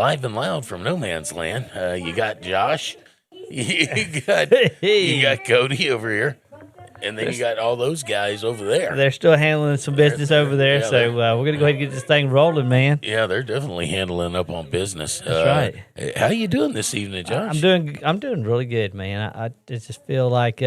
live and loud from No Man's Land. You got Josh, you got Cody over here, and then you got all those guys over there. They're still handling some business over there, Yeah, so we're gonna go ahead and get this thing rolling, man. Yeah, they're definitely handling up on business. That's right. How you doing this evening, Josh? I'm doing really good, man. I just feel like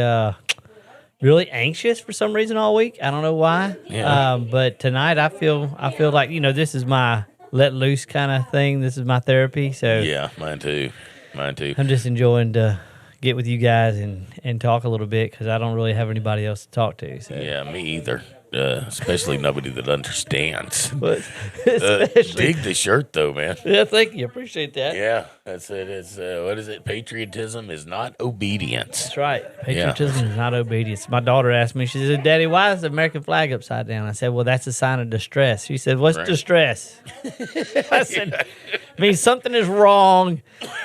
really anxious for some reason all week. I don't know why. Yeah. But tonight I feel like this is my let loose kind of thing. This is my therapy. So Yeah, mine too. I'm just enjoying to get with you guys and talk a little bit because I don't really have anybody else to talk to. So. Yeah, me either. Especially nobody that understands. But Dig the shirt, though, man. Yeah, thank you. Appreciate that. Yeah, that's it. It's what is it? Patriotism is not obedience. That's right. Patriotism is not obedience. My daughter asked me, she said, "Daddy, why is the American flag upside down?" I said, "Well, that's a sign of distress." She said, "What's distress?" I said, "It means something is wrong,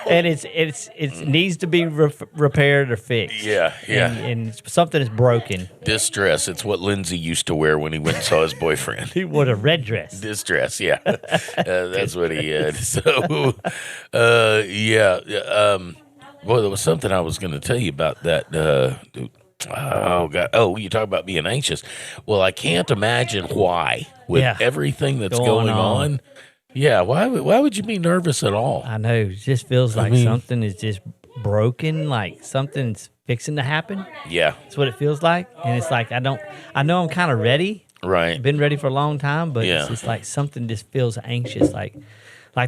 and it needs to be repaired or fixed." Yeah. And something is broken. Distress. It's what Lindsay used to wear when he went and saw his boyfriend. He wore a red dress. Distress, yeah. That's what he had. So, yeah. Well, there was something I was going to tell you about that. Oh, God. Oh, you talk about being anxious. Well, I can't imagine why with everything that's going on. Yeah, why would you be nervous at all? I know. It just feels like something is just broken, like something's fixing to happen. Yeah. That's what it feels like. And it's like I know I'm kind of ready. Right. I've been ready for a long time, but it's just like something just feels anxious, like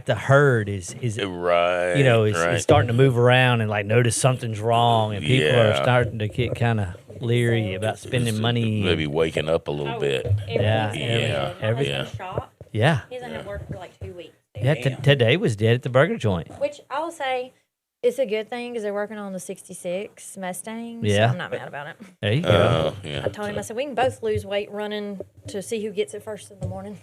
the herd is right. It's starting to move around and like notice something's wrong, and people are starting to get kind of leery about spending money. Maybe waking up a little bit. Everything. Shop. Yeah. He hasn't had work for like 2 weeks. Yeah, today was dead at the burger joint. Which I'll say it's a good thing because they're working on the 66 Mustang. Yeah. So I'm not mad about it. There you go. Yeah. I told him, I said, we can both lose weight running to see who gets it first in the morning.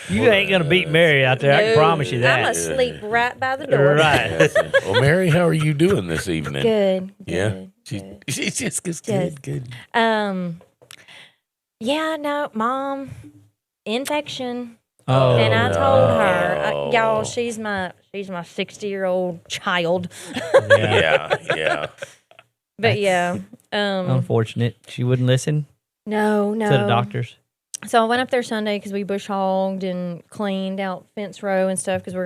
You ain't going to beat Mary out there. I can promise you that. I'm going to sleep right by the door. Right. Well, Mary, how are you doing this evening? Good. Yeah. Good. She's just good. Yeah, no, Mom, infection. Oh, and I told her, y'all, she's my 60-year-old child. Yeah. But unfortunate. She wouldn't listen no to the doctors. So I went up there Sunday because we bush hogged and cleaned out fence row and stuff because we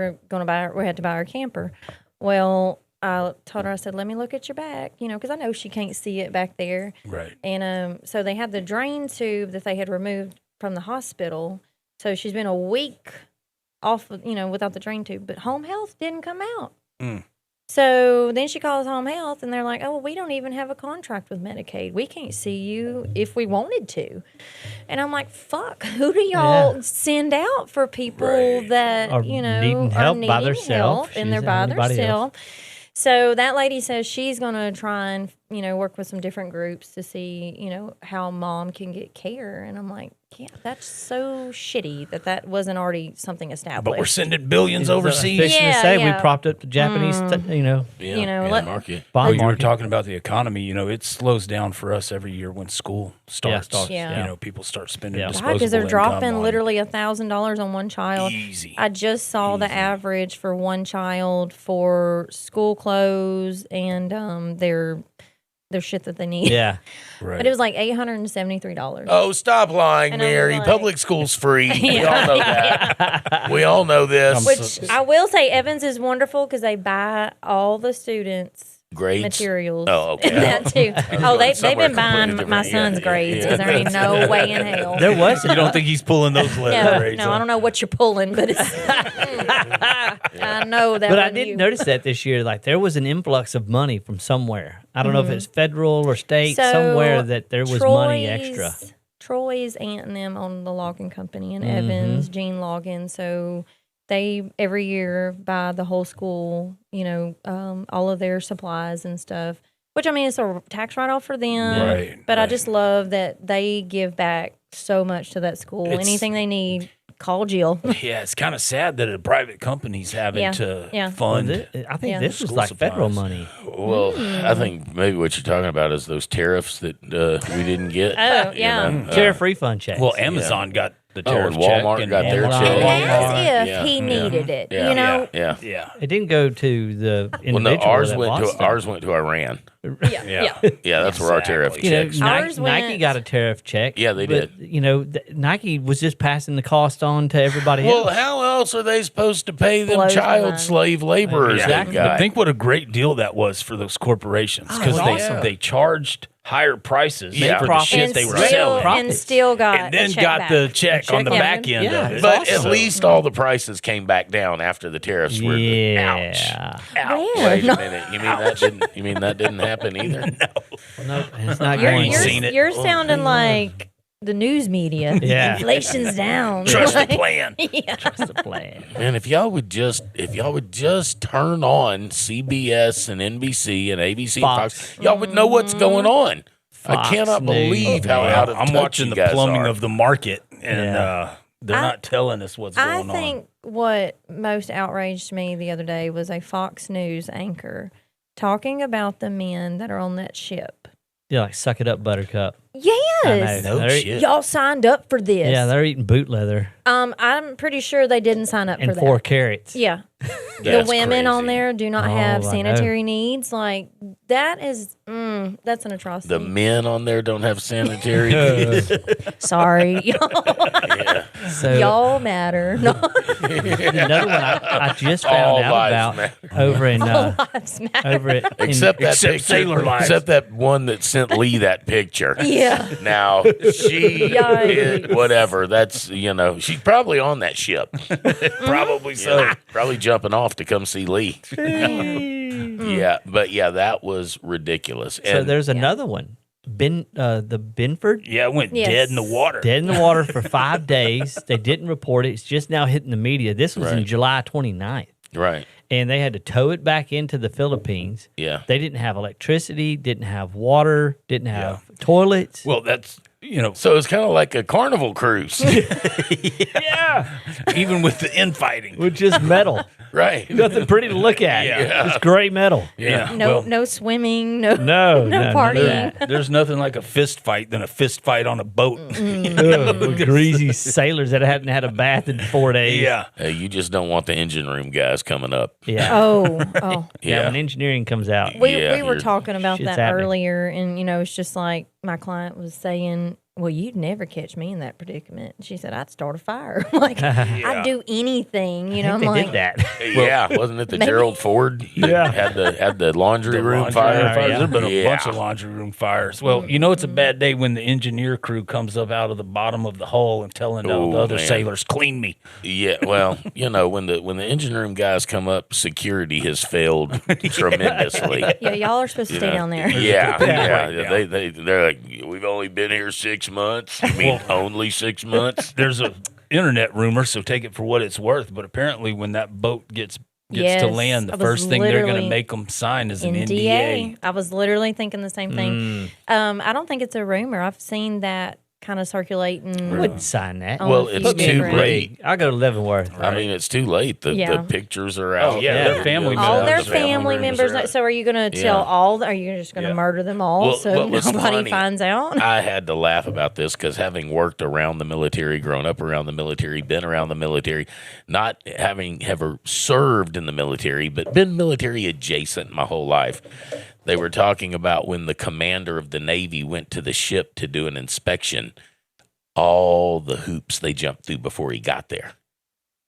had to buy our camper. Well, I told her, I said, let me look at your back, because I know she can't see it back there. Right. And so they had the drain tube that they had removed from the hospital. So she's been a week off, without the drain tube. But home health didn't come out. So then she calls home health, and they're like, oh, well, we don't even have a contract with Medicaid. We can't see you if we wanted to. And I'm like, fuck, who do y'all send out for people that, Are needing help by themselves, and they're by themselves? So that lady says she's going to try and, work with some different groups to see, how Mom can get care. And I'm like, yeah, that's so shitty that wasn't already something established. But we're sending billions overseas. We propped up the Japanese, market. Well, you were talking about the economy. It slows down for us every year when school starts. People start spending disposable because they're dropping income literally $1,000 on one child. Easy. I just saw the average for one child for school clothes and their shit that they need. Yeah. Right. But it was like $873. Oh, stop lying, And Mary. like, Public school's free. We all know that. We all know this. Which I will say, Evans is wonderful because they buy all the students' grades materials. Oh, okay. And that too. They've been buying completely my different. son's grades because there ain't no way in hell. There was. You don't think he's pulling those grades? No, I don't know what you're pulling, but I know that. But I did notice that this year, like there was an influx of money from somewhere. I don't know if it's federal or state, somewhere that there was money extra. Troy's aunt and them own the logging company in Evans, Gene Logging. So they every year buy the whole school, all of their supplies and stuff. Which I mean, it's a tax write-off for them. Right. But I just love that they give back so much to that school. Anything they need, call Jill. Yeah, it's kind of sad that a private company's having to fund. I think this was school like supplies. federal money. Well, I think maybe what you're talking about is those tariffs that we didn't get. Oh, yeah. Tariff refund checks. Well, Amazon got the Oh, tariff and Walmart check got their Amazon. check. As if Yeah. he needed it, Yeah. you know? Yeah. It didn't go to the individual. Well, no, that lost them. ours went to Iran. Yeah. Yeah, that's where our tariff Exactly. You know, checks. Ours Nike went- got a tariff check. Yeah, they but, did. You know, Nike was just passing the cost on to everybody Well, else. how else are they supposed to pay them Blows my child mind. slave laborers Exactly. they But got? think what a great deal that was for those corporations because it was awesome. they charged higher prices Yeah. for the Profit. shit And they were still, selling. and still got And then a check got back. the check on the check back back. end Yeah, of it. it's But awesome. at least all the prices came back down after the tariffs were. Yeah. Where? Wait No. a minute. You mean that didn't happen either? No, it's not You're, going ain't you're, to. seen it. you're sounding like the news media. Yeah. Inflation's down. Trust the Like, plan. That's the plan. Man, if y'all would just turn on CBS and NBC and ABC and Fox, y'all would know what's going on. I Fox cannot News. believe how out of I'm touch watching you the guys plumbing are. of the market, and they're I- not telling us what's I going on. think what most outraged me the other day was a Fox News anchor talking about the men that are on that ship. Yeah, like suck it up, Buttercup. Yes. No They're- shit. Y'all signed up for this. Yeah, they're eating boot leather I'm pretty sure they didn't sign up for and that. 4 carrots. Yeah. The That's women on crazy. there do not Oh, have I know. sanitary needs. Like, that is, that's an atrocity. The men on there don't have sanitary needs. Sorry. Y'all, Yeah. So y'all matter. No. another one I just All found out lives about over in Lives matter. over at Except that Except picture, Sailor Lives. except that one that sent Lee that picture. Yeah. Now she Yikes. whatever. That's she's probably on that ship. Probably so. Yeah, probably jumping off to come see Lee. Yeah, but that was ridiculous. so And there's another one. The Binford Yeah, it went Yes. dead in the water. dead in the water for 5 days. They didn't report it. It's just now hitting the media. This was in Right. July 29th. right, And they had to tow it back into the Philippines. yeah. They didn't have electricity, didn't have water, didn't have toilets. Well, that's So it's kind of like a carnival cruise, Yeah. even with the infighting. With just metal. right? Nothing pretty to look at. Yeah. It's gray metal. Yeah, No, well, no swimming. No. No, No none of partying. that. there's nothing like a fist fight than a fist fight on a boat. Ugh, with greasy sailors that hadn't had a bath in 4 days. Yeah, Hey, you just don't want the engine room guys coming up. Yeah. Oh. Yeah, when engineering comes out. We Yeah, we were you're- talking about shit's that happening. earlier, and it's just like my client was saying, "Well, you'd never catch me in that predicament." She said, "I'd start a fire. Like I'd do anything." I I'm think they like, did that. Yeah, wasn't it the maybe- Gerald Ford? that Yeah. had the laundry room laundry fire. room fires. yeah. There's been a Yeah. bunch of laundry room fires. Well, it's a bad day when the engineer crew comes up out of the bottom of the hull and telling the Oh, other man. sailors, "Clean me." Yeah, well, when the engine room guys come up, security has failed tremendously. "Yeah, y'all are supposed to stay down there." Yeah, Yeah. they're like, we've only been here 6 months. You mean only 6 months? There's a internet rumor, so take it for what it's worth. But apparently, when that boat gets to Yes, land, I the was first thing they're going to literally- make them sign is an NDA. NDA. I was literally thinking the same thing. I don't think it's a rumor. I've seen that kind of circulating. I wouldn't sign that. on Well, a it's few too different- late. I'll go to Leavenworth. I mean, it's too late. The Yeah. pictures are out. yeah, their The family videos All are their out. The family members. are out. So are you going to tell Yeah. all? Are you just going to Yeah. murder them all Well, so what was nobody funny- finds out? I had to laugh about this because having worked around the military, grown up around the military, been around the military, not having ever served in the military, but been military adjacent my whole life. They were talking about when the commander of the Navy went to the ship to do an inspection, all the hoops they jumped through before he got there.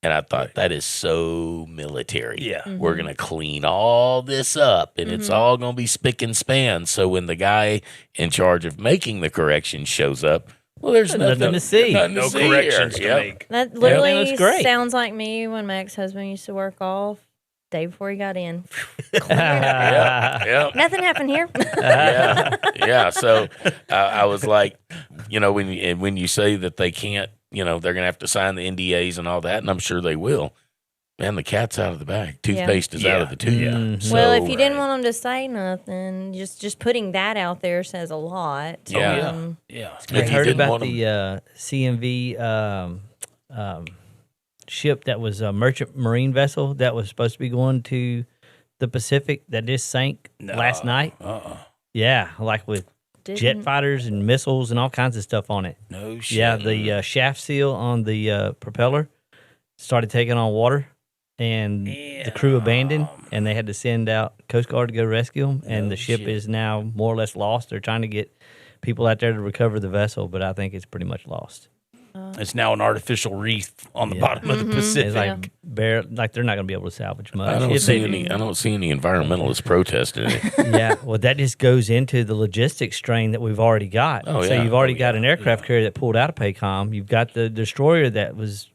And I thought, that is so military. Yeah. Mm-hmm. We're going to clean all this up and it's all going to be spick and span. So when the guy in charge of making the correction shows up, well, there's Nothing to see. nothing No see corrections here. to Yep. make. That literally looks great. sounds like me when my ex-husband used to work off day before he got in. Yeah. Nothing happened here. Yeah. So I was like, when you say that they can't, they're going to have to sign the NDAs and all that, and I'm sure they will. Man, the cat's out of the bag. Toothpaste is out of the tube. Mhm. So, Well, if you didn't want them to say nothing, just putting that out there says a lot. Yeah. Yeah. If I you heard didn't about want 'em- the CMV ship that was a merchant marine vessel that was supposed to be going to the Pacific that just sank last night. Uh-uh. Yeah, like with jet fighters and missiles and all kinds of stuff on it. No shit. Yeah, the shaft seal on the propeller started taking on water, and the crew abandoned, and they had to send out Coast Guard to go rescue them. And the ship is now more or less lost. They're trying to get people out there to recover the vessel, but I think it's pretty much lost. It's now an artificial reef on the bottom of the Pacific. It's like they're not going to be able to salvage much. I don't see any environmentalists protesting it. Yeah, well, that just goes into the logistics strain that we've already got. Oh, so yeah. you've already got an aircraft carrier that pulled out of PACOM. You've got the destroyer that was,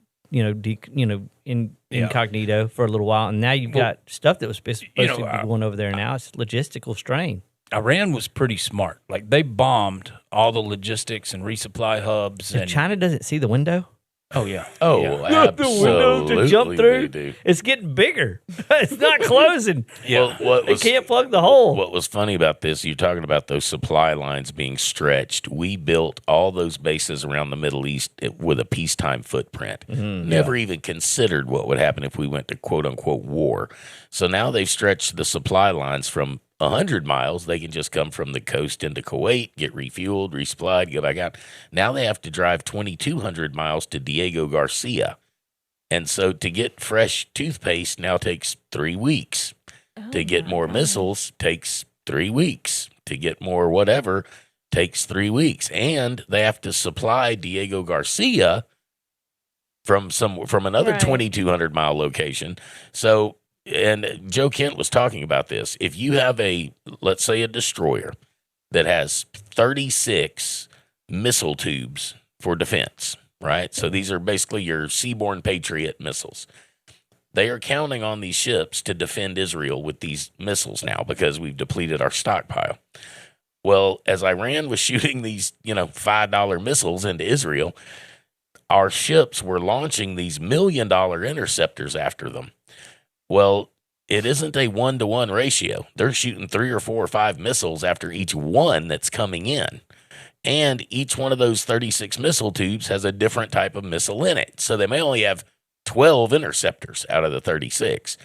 incognito for a little while, and now you've got stuff that was supposed to be going over there. Now it's logistical strain. Iran was pretty smart. Like, they bombed all the logistics and resupply hubs. If And China doesn't see the window, oh yeah, Oh, yeah. the window to jump absolutely through, they do. it's getting bigger. It's not closing. Well, They can't plug the hole. What was funny about this, you're talking about those supply lines being stretched. We built all those bases around the Middle East with a peacetime footprint. Never even considered what would happen if we went to quote-unquote war. So now they've stretched the supply lines from 100 miles. They can just come from the coast into Kuwait, get refueled, resupplied, go back out. Now they have to drive 2,200 miles to Diego Garcia. And so to get fresh toothpaste now takes 3 weeks. To get more missiles takes 3 weeks. To get more whatever takes 3 weeks. And they have to supply Diego Garcia from another 2,200 mile location. So, and Joe Kent was talking about this. If you have let's say a destroyer that has 36 missile tubes for defense, right? So these are basically your Seaborne Patriot missiles. They are counting on these ships to defend Israel with these missiles now because we've depleted our stockpile. Well, as Iran was shooting these, $5 missiles into Israel, our ships were launching these $1 million interceptors after them. Well, it isn't a 1-to-1 ratio. They're shooting 3 or 4 or 5 missiles after each one that's coming in. And each one of those 36 missile tubes has a different type of missile in it. So they may only have 12 interceptors out of the 36.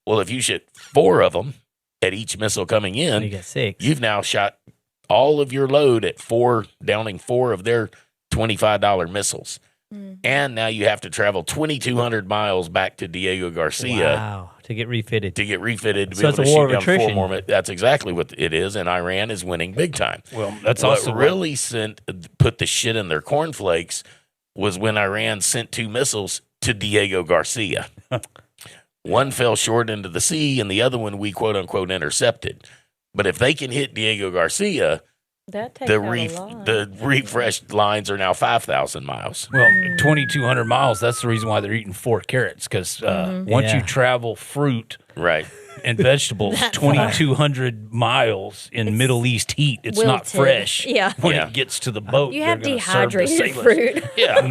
Well, if you shoot 4 of them at each missile coming in, You got 6. you've now shot all of your load at 4, downing 4 of their $25 missiles. And now you have to travel 2,200 miles back to Diego Garcia. Wow, to get refitted. To get refitted to So be it's able a to war shoot of down 4 attrition. more. That's exactly what it is, and Iran is winning big time. Well, that's What also really put the shit in their cornflakes was when Iran sent 2 missiles to Diego Garcia. One fell short into the sea, and the other one we quote unquote intercepted. But if they can hit Diego Garcia, That takes out a lot. the refreshed lines are now 5,000 miles. Well, 2,200 miles, that's the reason why they're eating 4 carrots, because once you travel fruit Right. and vegetables 2,200 miles in Middle East heat, it's not wilted. fresh. Yeah. When Yeah. it gets to the boat, You they're have gonna serve the dehydrated sailors. fruit. Yeah.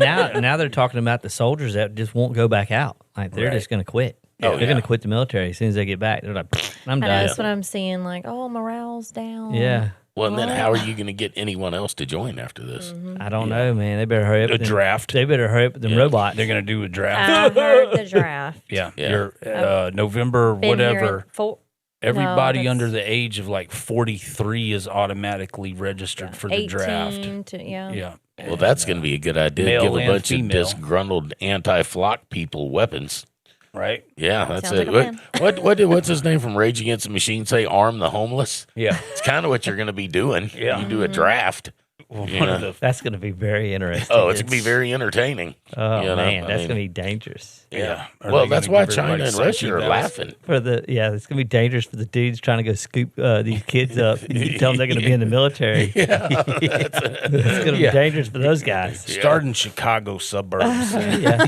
Now they're talking about the soldiers that just won't go back out. Like they're just going to quit. They're going to quit the military as soon as they get back. They're like, I'm I know, done. that's what I'm seeing. Like, morale's down. Yeah. Well, and then how are you going to get anyone else to join after this? I don't know, man. They better hurry up. A draft. They better hurry up with them robots. They're going to do a I draft. heard the draft. Yeah. Your November, Been here whatever. Everybody that's- under the age of like 43 is automatically registered for the 18 draft. to, yeah. Yeah. Well, that's going to be a good idea. Male Give a and bunch female. of disgruntled anti-flock people weapons. Right? Yeah, that's Sounds it. like a What's his name from Rage Against the Machine say? Arm the homeless. Yeah. It's kind of what you're going to be doing. Yeah. You do a draft. Well, You one know. of the That's going to be very interesting. Oh, it's going to be very entertaining. Oh you know, man, I that's mean, going to be dangerous. Yeah. Are Well, they that's gonna why give China everybody and Russia safety are belts? laughing. It's going to be dangerous for the dudes trying to go scoop these kids up. You tell them they're going to be in the military. It's going to be dangerous for those guys. Start in Chicago suburbs. Yeah.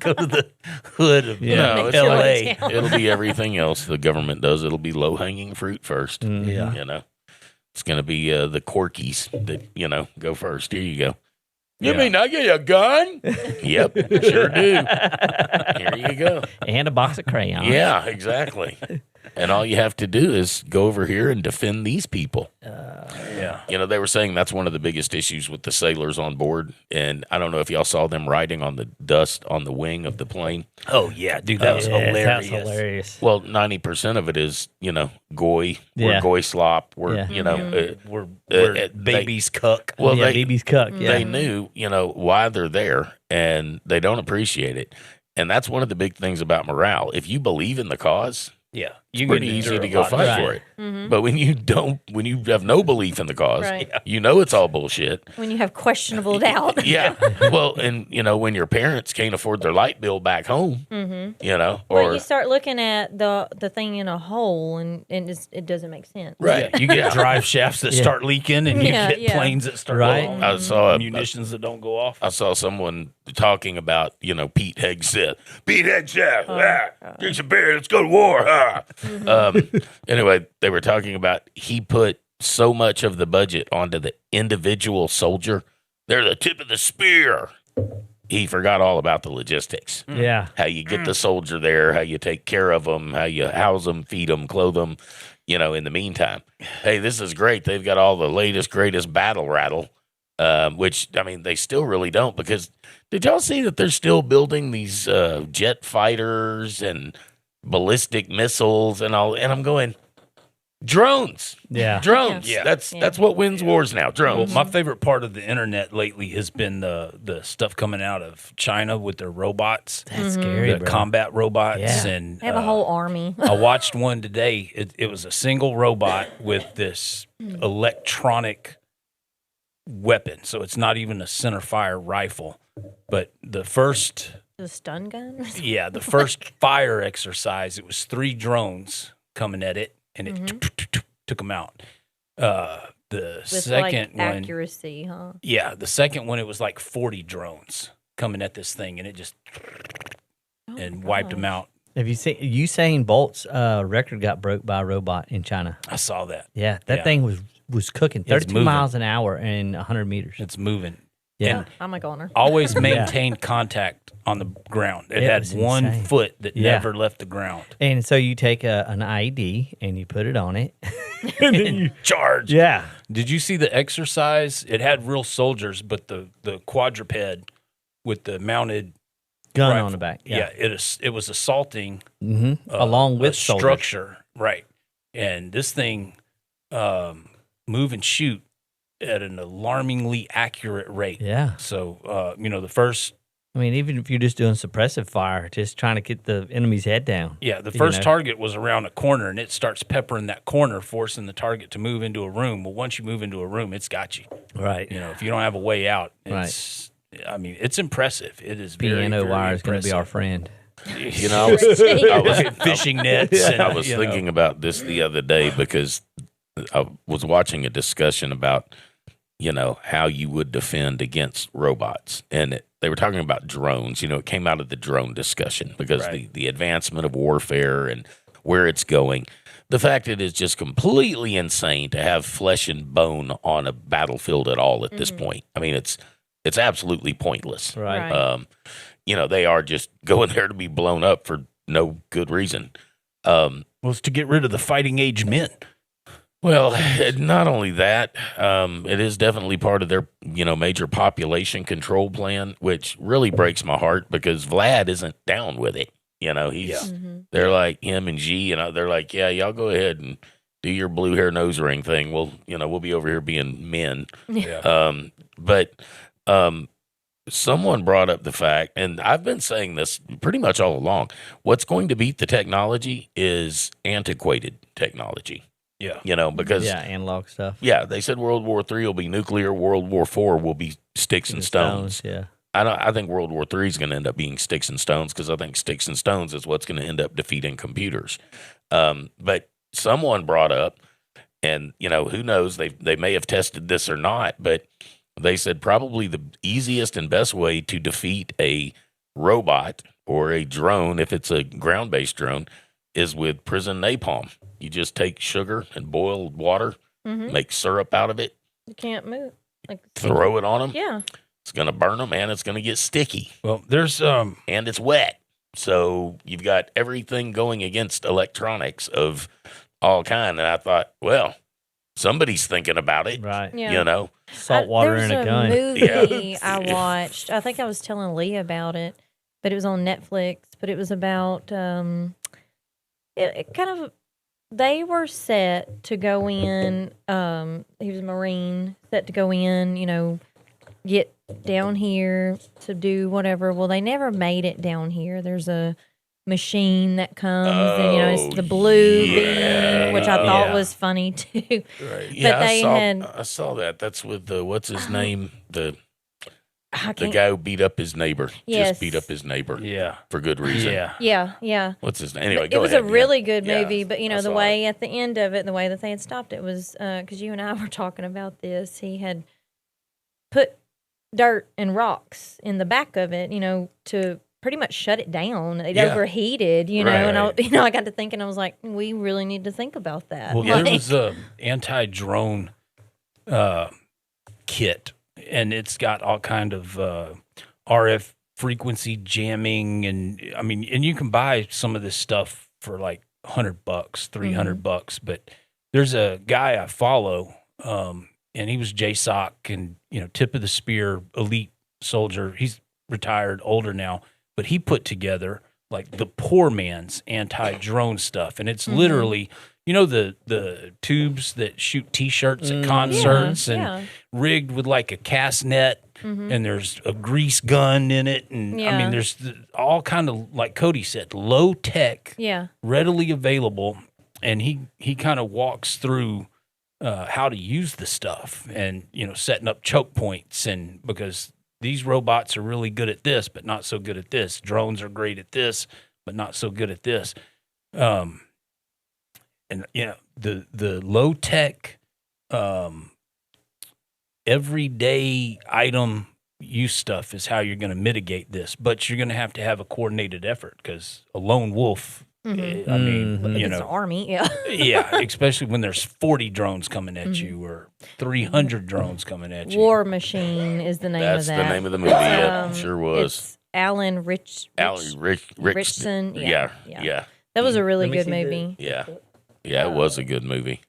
Go to the hood of No, it's L.A. like- It'll be everything else the government does. It'll be low-hanging fruit first. Yeah. You know, it's going to be the corkies that, go first. Here you go. You Yeah. mean I get a gun? Yep, sure do. Here you go. And a box of crayons. Yeah, exactly. And all you have to do is go over here and defend these people. You know, they were saying that's one of the biggest issues with the sailors on board. And I don't know if y'all saw them riding on the dust on the wing of the plane. Oh, yeah, dude, that was hilarious. That's hilarious. Well, 90% of it is, you know, goy. We're goy slop. We're, you know, we're babies cuck. Well, baby's cuck. Yeah. They knew, you know, why they're there, and they don't appreciate it. And that's one of the big things about morale. If you believe in the cause, Yeah, it's pretty easy to go fight for it. But when you don't, when you have no belief in the cause, you know it's all bullshit. When you have questionable doubt. Yeah. Well, and you know, when your parents can't afford their light bill back home, you know, or you start looking at the thing in a hole, and it doesn't make sense. Right. You get drive shafts that start leaking, and you get planes that start going I saw munitions that don't go off. I saw someone talking about, you know, Pete Hegseth. Pete Hegseth, drink some beer, let's go to war. Anyway, they were talking about he put so much of the budget onto the individual soldier. They're the tip of the spear. He forgot all about the logistics. Yeah. How you get the soldier there, how you take care of them, how you house them, feed them, clothe them, you know, in the meantime. Hey, this is great. They've got all the latest, greatest battle rattle, which, I mean, they still really don't, because did y'all see that they're still building these jet fighters and ballistic missiles and all? And I'm going, drones. Yeah. Drones. Yeah. That's what wins wars now. Drones. Well, my favorite part of the internet lately has been the stuff coming out of China with their robots. That's scary, the bro. combat robots. Yeah. And They have a whole army. I watched one today. It was a single robot with this electronic weapon. So it's not even a center fire rifle. But the first... The stun gun? Yeah, the first fire exercise, it was 3 drones coming at it, and it took them out. The With second one, accuracy, huh? yeah, the second one, it was like 40 drones coming at this thing, and it just wiped them out. Have you seen Usain Bolt's record got broke by a robot in China? I saw that. Yeah, that thing was cooking 32 miles an hour in 100 meters. It's moving. Yeah. And I'm a goner. always maintained contact on the ground. It had one insane. foot that never left the ground. And so you take an IED and you put it on it. and then you Charge. Yeah. Did you see the exercise? It had real soldiers, but the quadruped with the mounted Gun rifle, on the back. Yeah, it was assaulting along with a soldiers. structure, right? And this thing move and shoot at an alarmingly accurate rate. Yeah. So the first. I mean, even if you're just doing suppressive fire, just trying to get the enemy's head down. Yeah, the first target was around a corner, and it starts peppering that corner, forcing the target to move into a room. Well, once you move into a room, it's got you. Right. If you don't have a way out, it's. I mean, it's impressive. It is very, piano very wire is going to be impressive. our friend. You know, I was Fishing nets. And, I was thinking about this the other day because I was watching a discussion about, how you would defend against robots. And they were talking about drones. It came out of the drone discussion because the advancement of warfare and where it's going. The fact it is just completely insane to have flesh and bone on a battlefield at all at this point. I mean, it's absolutely pointless. Right. They are just going there to be blown up for no good reason. It's to get rid of the fighting age men. Well, not only that, it is definitely part of their, major population control plan, which really breaks my heart because Vlad isn't down with it. They're like him and G, they're like, yeah, y'all go ahead and do your blue hair nose ring thing. We'll be over here being men. Yeah. But someone brought up the fact, and I've been saying this pretty much all along, what's going to beat the technology is antiquated technology. Yeah. Because analog stuff. Yeah, they said World War III will be nuclear, World War IV will be sticks and stones. Yeah. I think World War III is going to end up being sticks and stones because I think sticks and stones is what's going to end up defeating computers. But someone brought up, and who knows, they may have tested this or not, but they said probably the easiest and best way to defeat a robot or a drone, if it's a ground-based drone, is with prison napalm. You just take sugar and boiled water, make syrup out of it. You can't move. Throw it on them. Yeah. It's going to burn them, and it's going to get sticky. Well, there's and it's wet. So you've got everything going against electronics of all kind. And I thought, well, somebody's thinking about it. Right. Yeah. You know. Salt water There's in a gun. movie I watched. I think I was telling Lee about it, but it was on Netflix. But it was about it kind of. They were set to go in. He was a Marine, set to go in. You know, get down here to do whatever. Well, they never made it down here. There's a machine that comes and you know it's the blue beam, which I thought was funny too. Right. Yeah, But they I saw that. That's with the what's his name? The I the can't- guy who beat up his neighbor. Yes. Just beat up his neighbor. Yeah. For good reason. Yeah. Yeah. What's his name? Anyway, But go it was ahead. a really good Yeah, movie, but you I know the saw way at the end of it, the way that they had stopped it was because you and I were talking about this. He had put dirt and rocks in the back of it, you know, to pretty much shut it down. It Yeah. overheated, you know, and Right. I got to thinking, I was like, we really need to think about that. Well, Like, there was a anti-drone kit, and it's got all kind of RF frequency jamming, and I mean, and you can buy some of this stuff for like $100, $300. But there's a guy I follow, and he was JSOC and you know tip of the spear elite soldier. He's retired, older now, but he put together like the poor man's anti-drone stuff, and it's literally. You know the tubes that shoot T-shirts at concerts and rigged with like a cast net, and there's a grease gun in it, and I mean there's all kind of like Cody said, low tech, readily available, and he kind of walks through how to use the stuff, and you know setting up choke points, and because these robots are really good at this, but not so good at this. Drones are great at this, but not so good at this. And you know the low tech, everyday item use stuff is how you're going to mitigate this. But you're going to have a coordinated effort because a lone wolf. I mean, you it's know, an army, yeah, especially when there's 40 drones coming at you or 300 drones coming at you. War Machine is the name That's of that. the name of the movie. Yeah, sure was. It's Alan Richson. Richson. Yeah. Yeah. That was a really Let me good see the- movie. Yeah. Yeah, it was a good movie.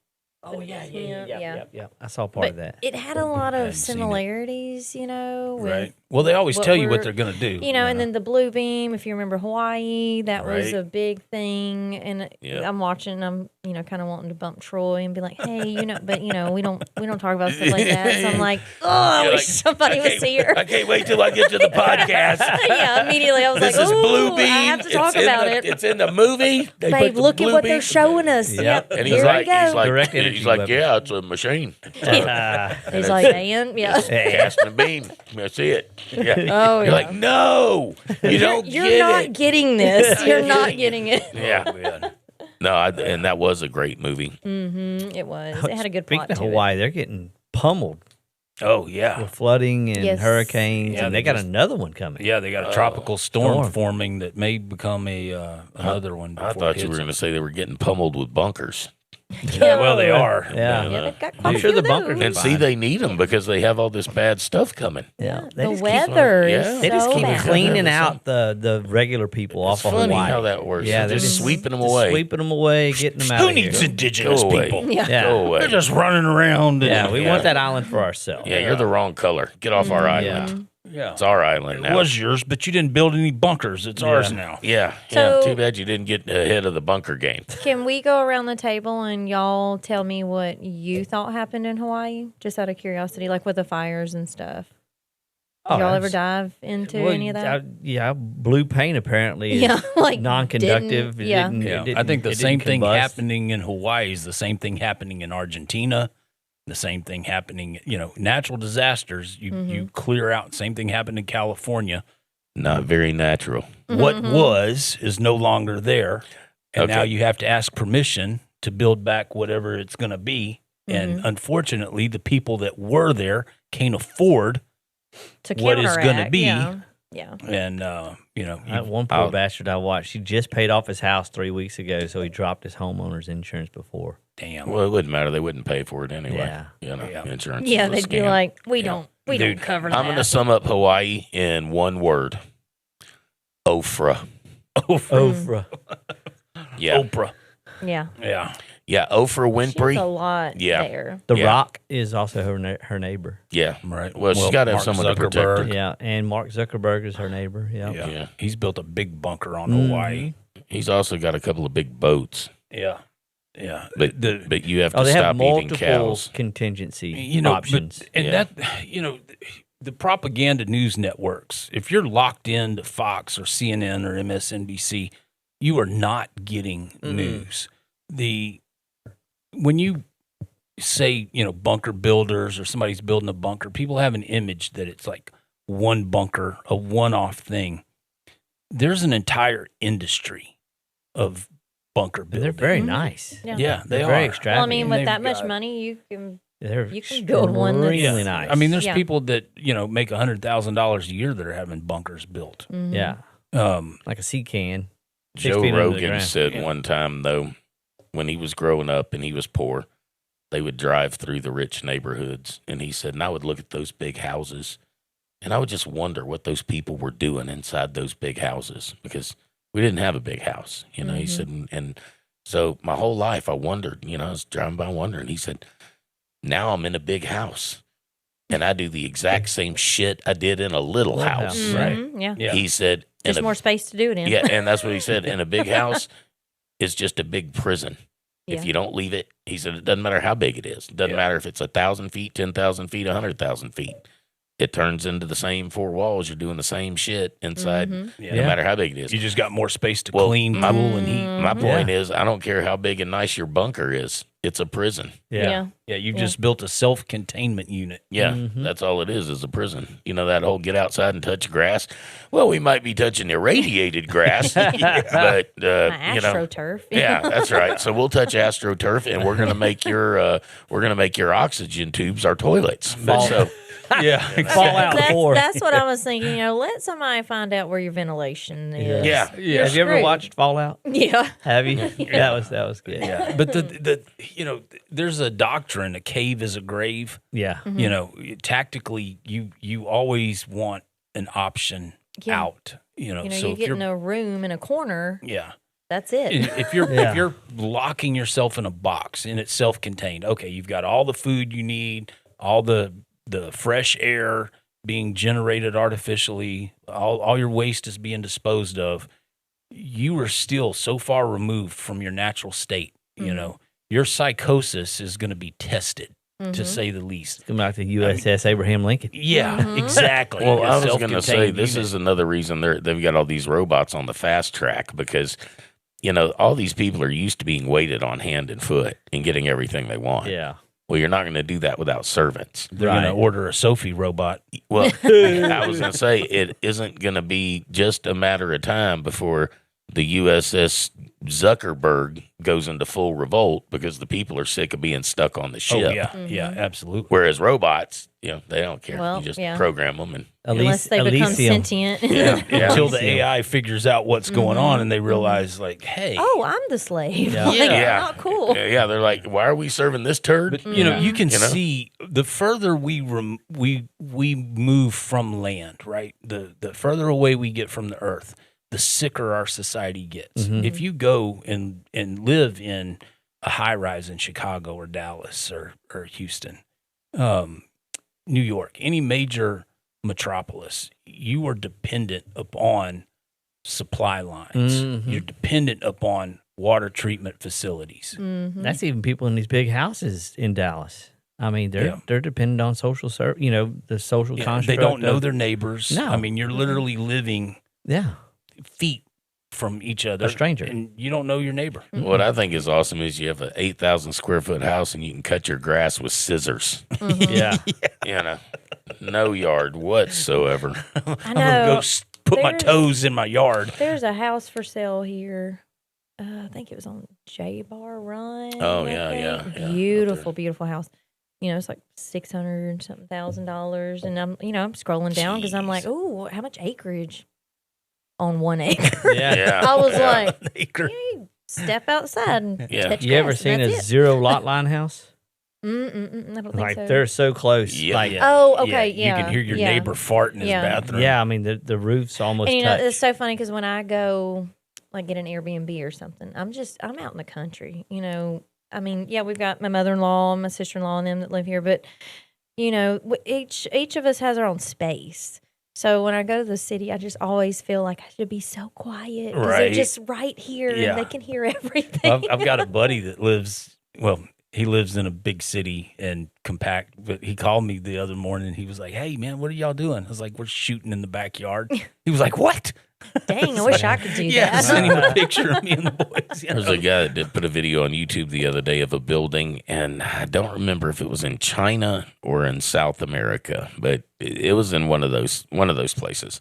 Oh yeah. Yeah. I saw part of But that. it had a lot Hadn't of seen it. similarities, you know, with Right. Well, they always tell you what we're- they're going to do. You know, and then the blue beam, if you remember Hawaii, that was Right. a big thing. And Yeah. I'm watching, I'm, you know, kind of wanting to bump Troy and be like, hey, you know, but you know, we don't talk about stuff like that. So I'm like, oh, I You're wish somebody was here. I can't wait till I get to the podcast. Yeah, immediately I was This like, is oh, Blue Beam. I have to talk It's in about the- it. It's in the movie. They put Babe, the look at Blue what Beam. they're showing us. Yep. And Here we go. Direct energy he's like, weapon. yeah, it's a machine. He's like, and yeah. Casting a beam. That's it. Yeah. Oh, You're yeah. like, no, you don't You're get not it. getting this. You're not getting it. Yeah. Oh, man. No, and that was a great movie. It was. It had a good plot Speaking of to Hawaii, they're getting pummeled Oh, yeah. with flooding and Yes. hurricanes, Yeah, and they they got just- another one coming. Yeah, they got a tropical storm storm. forming that may become another one. I before it thought you hits were going to us. say they were getting pummeled with bunkers. Yeah, well, they are. Yeah. Yeah, they've got quite I'm a sure few the of bunkers those. And see, they need them because they have all this bad stuff coming. Yeah, The just keep- weather yeah. is They just so keep bad. cleaning out the regular people It's off of funny Hawaii. how that works. Yeah, They're they're just sweeping them Just away. sweeping them away, getting them out Who of here. needs indigenous Go away. people? Yeah. Yeah. Go away. They're just running around. And, Yeah, we Yeah. want that island for ourselves. Yeah, you're the wrong color. Get off our island. yeah. It's our island It now. was yours, but you didn't build any bunkers. It's ours now. Yeah, So- yeah. Too bad you didn't get ahead of the bunker game. Can we go around the table and y'all tell me what you thought happened in Hawaii? Just out of curiosity, like with the fires and stuff. Oh, Y'all ever that's- dive into Well, any of that? yeah, blue paint apparently is Yeah, like non-conductive. didn't- yeah. I think the it same didn't thing combust. happening in Hawaii is the same thing happening in Argentina. The same thing happening, natural disasters. You clear out. Same thing happened in California. Not very natural. What was is no longer there, and now Okay. you have to ask permission to build back whatever it's going to be. And unfortunately, the people that were there can't afford To what it's gonna counteract, be. Yeah. Yeah. and That one poor bastard I watched, he just paid off his house 3 weeks ago, so he dropped his homeowner's insurance before. damn. Well, it wouldn't matter. They wouldn't pay for it anyway. Yeah. Yeah. Insurance. Yeah, is a they'd be scam. like, we don't Dude, cover that. I'm going to sum up Hawaii in one word. Ofra. Ofra. Yeah. Oprah. Yeah. Yeah. Yeah, Oprah She has Winfrey. a lot Yeah. there. The Yeah. Rock is also her neighbor. Yeah, Right. Well, she's got to have Mark someone to protect her. Zuckerberg. Yeah, and Mark Zuckerberg is her neighbor. Yeah. Yeah. He's built a big bunker on Mhm. Hawaii. He's also got a couple of big boats, Yeah. Yeah. but you have to Oh, they have stop eating multiple cows. contingency But- options. and Yeah. that, the propaganda news networks, if you're locked into Fox or CNN or MSNBC, you are not getting news. When you say, bunker builders or somebody's building a bunker, people have an image that it's like one bunker, a one-off thing. There's an entire industry of bunker And building. they're very Mhm. nice. Yeah. Yeah, they They're are. very Well, I extravagant. mean, And with they've that much got- money, you can. They're you can build one that's- extremely Yeah. nice. I mean, there's Yeah. people that make $100,000 a year that are having bunkers built. Mhm. yeah, Um, like a sea can. 6 Joe feet under the Rogan ground. said Yeah. one time, though, when he was growing up and he was poor, they would drive through the rich neighborhoods. And he said, and I would look at those big houses and I would just wonder what those people were doing inside those big houses because we didn't have a big house. He Mhm. said, and so my whole life I wondered, I was driving by wondering. He said, now I'm in a big house and I do the exact same shit I did in a little Little house. house. Right. Mhm, Yeah. yeah. He said, in Just a more space to do it in. yeah, and that's what he said. In a big house, it's just a big prison. Yeah. If you don't leave it, he said, it doesn't matter how big it is. It doesn't Yeah. matter if it's 1,000 feet, 10,000 feet, 100,000 feet. It turns into the same four walls. You're doing the same shit inside, Mhm. Yeah. no matter how big it is. You just got more space to Well, clean, my- cool, and heat. My point is, I don't care how big and nice your bunker is. It's a prison. Yeah. Yeah, you Yeah. just built a self-containment unit. Yeah, Mhm. that's all it is a prison. That whole get outside and touch grass. Well, we might be touching irradiated grass, but My you know, AstroTurf. yeah, that's right. So we'll touch AstroTurf, and we're gonna make your oxygen tubes our toilets. But so Yeah, Fallout That's, 4. that's what I was thinking. Let somebody find out where your ventilation is. yeah, yeah. Have you ever screwed. watched Fallout? Yeah. Have you? That was good. Yeah, but there's a doctrine: a cave is a grave. Yeah. Tactically, you always want an option Yeah. out. So You if get you're in a room in a corner. yeah, That's it. if you're Yeah. if you're locking yourself in a box and it's self-contained, okay, you've got all the food you need, all the fresh air being generated artificially, all your waste is being disposed of. You are still so far removed from your natural state. Your psychosis is going to be tested, to say the least. Come back to USS Abraham Lincoln. Yeah, exactly. Well, A I was going to say self-contained this unit. is another reason they've got all these robots on the fast track because all these people are used to being waited on hand and foot and getting everything they want. Yeah. Well, you're not going to do that without servants. They're going Right. to order a Sophie robot. Well, I was going to say it isn't going to be just a matter of time before the USS Zuckerberg goes into full revolt because the people are sick of being stuck on the ship. Oh yeah, absolutely. Whereas robots, they don't care. Well, you just yeah. program them and Unless they become Elysium. sentient. yeah. Until the Elysium. AI figures out what's going on and they realize, like, hey. Oh, I'm the slave. Yeah. Like, Yeah. oh, cool. Yeah, they're like, why are we serving this turd? But you can You know? see the further we move from land, right? The further away we get from the earth, the sicker our society gets. If you go and live in a high rise in Chicago or Dallas or Houston, New York, any major metropolis, you are dependent upon supply lines. Mhm. You're dependent upon water treatment facilities. Mm-hmm. That's even people in these big houses in Dallas. I mean, they're dependent on social service. The social Yeah, construct. they don't know of- their neighbors. No. I mean, you're literally living Yeah. feet from each other. A stranger. And you don't know your neighbor. What I think is awesome is you have an 8,000 square foot house and you can cut your grass with scissors. Yeah. No yard whatsoever. I I'm going to know. go put my There's- toes in my yard. There's a house for sale here. I think it was on J Bar Run. Oh, I yeah, think. yeah, yeah, Beautiful, beautiful house. It's like $600,000, and I'm scrolling down because I'm like, oh, how much acreage on 1 acre? Yeah. Yeah. I was yeah. like, Acre. you step outside and Yeah. touch You ever grass, seen a that's it. zero lot line house? I don't think Like so. they're so close. Yeah. Like, Oh, okay, You yeah. can hear your yeah. neighbor fart in his Yeah. bathroom. yeah. I mean, the roof's almost And touch. it's so funny because when I go like get an Airbnb or something, I'm out in the country. I mean, yeah, we've got my mother-in-law, my sister-in-law, and them that live here, but you know, each of us has our own space. So when I go to the city, I just always feel like I should be so quiet because they're Right. just right here Yeah. and they can hear everything. I've got a buddy that lives, well, he lives in a big city and compact, but he called me the other morning and he was like, "Hey, man, what are y'all doing?" I was like, "We're shooting in the backyard." He was like, "What?" Dang, I wish I could do Yeah, I that. sent him a picture of me and the boys. You There's know? a guy that did put a video on YouTube the other day of a building, and I don't remember if it was in China or in South America, but it was in one of those places.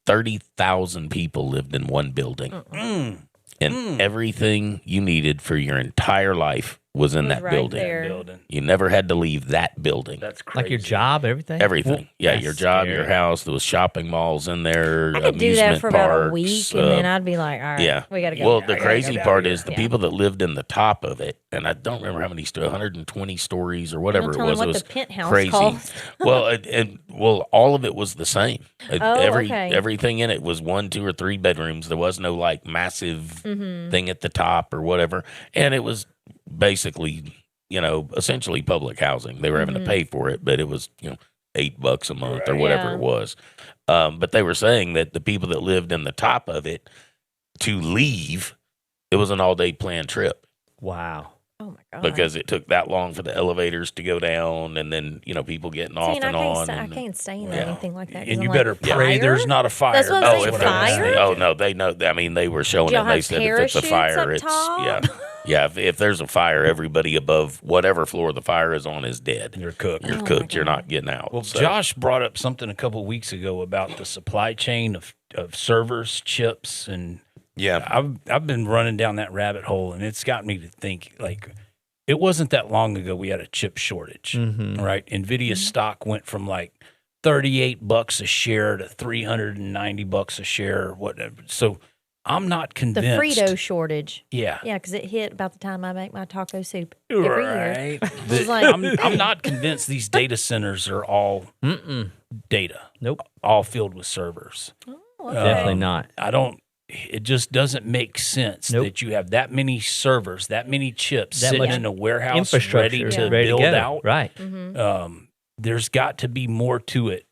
30,000 people lived in one building, and everything you needed for your entire life was in Was that right building. there. Building. You never had to leave that building. That's crazy. Like your job, everything? Everything. Yeah, that's your job, scary. your house. There was shopping malls in there. I could do that amusement for about a parks, week, and then I'd be like, all right, yeah. we got to go. Well, I the gotta crazy go. part is the Yeah. people that lived in the top of it, and I don't remember how many 120 stories or whatever Don't it tell me was. what It was the penthouse crazy. cost. Well, all of it was the same. Oh, okay. Everything in it was 1, 2, or 3 bedrooms. There was no like massive Mm-hmm. thing at the top or whatever, and it was basically, essentially public housing. They were having to pay for it, but it was, $8 a month or whatever Yeah. it was. But they were saying that the people that lived in the top of it, to leave, it was an all-day planned trip Wow. Oh my god! because it took that long for the elevators to go down, and then people getting off See, and on. I and- can't stay in Yeah. anything like that. 'cause And I'm you like, better pray fire? there's not a fire. That's what I'm saying, if fire? it was, no, they know. I mean, they were showing Do it. y'all They have said if it's a parachutes fire, up it's top? yeah. If there's a fire, everybody above whatever floor the fire is on is dead. You're cooked. You're Oh my cooked. You're God. not getting out. Well, So- Josh brought up something a couple of weeks ago about the supply chain of servers, chips, and Yeah. I've been running down that rabbit hole, and it's got me to think like it wasn't that long ago we had a chip shortage, Mm-hmm. right? Nvidia stock went from like $38 a share to $390 a share, whatever. So I'm not The convinced. Frito shortage. Yeah. Yeah, because it hit about the time I make my taco soup every year. Right. It's like- I'm not convinced these data centers are all data. Nope. All filled with servers. Oh, okay. Definitely not. It just doesn't make sense Nope. that you have that many servers, that many chips That sitting much in a warehouse Infrastructure ready to ready build to go. out. Right. There's got to be more to it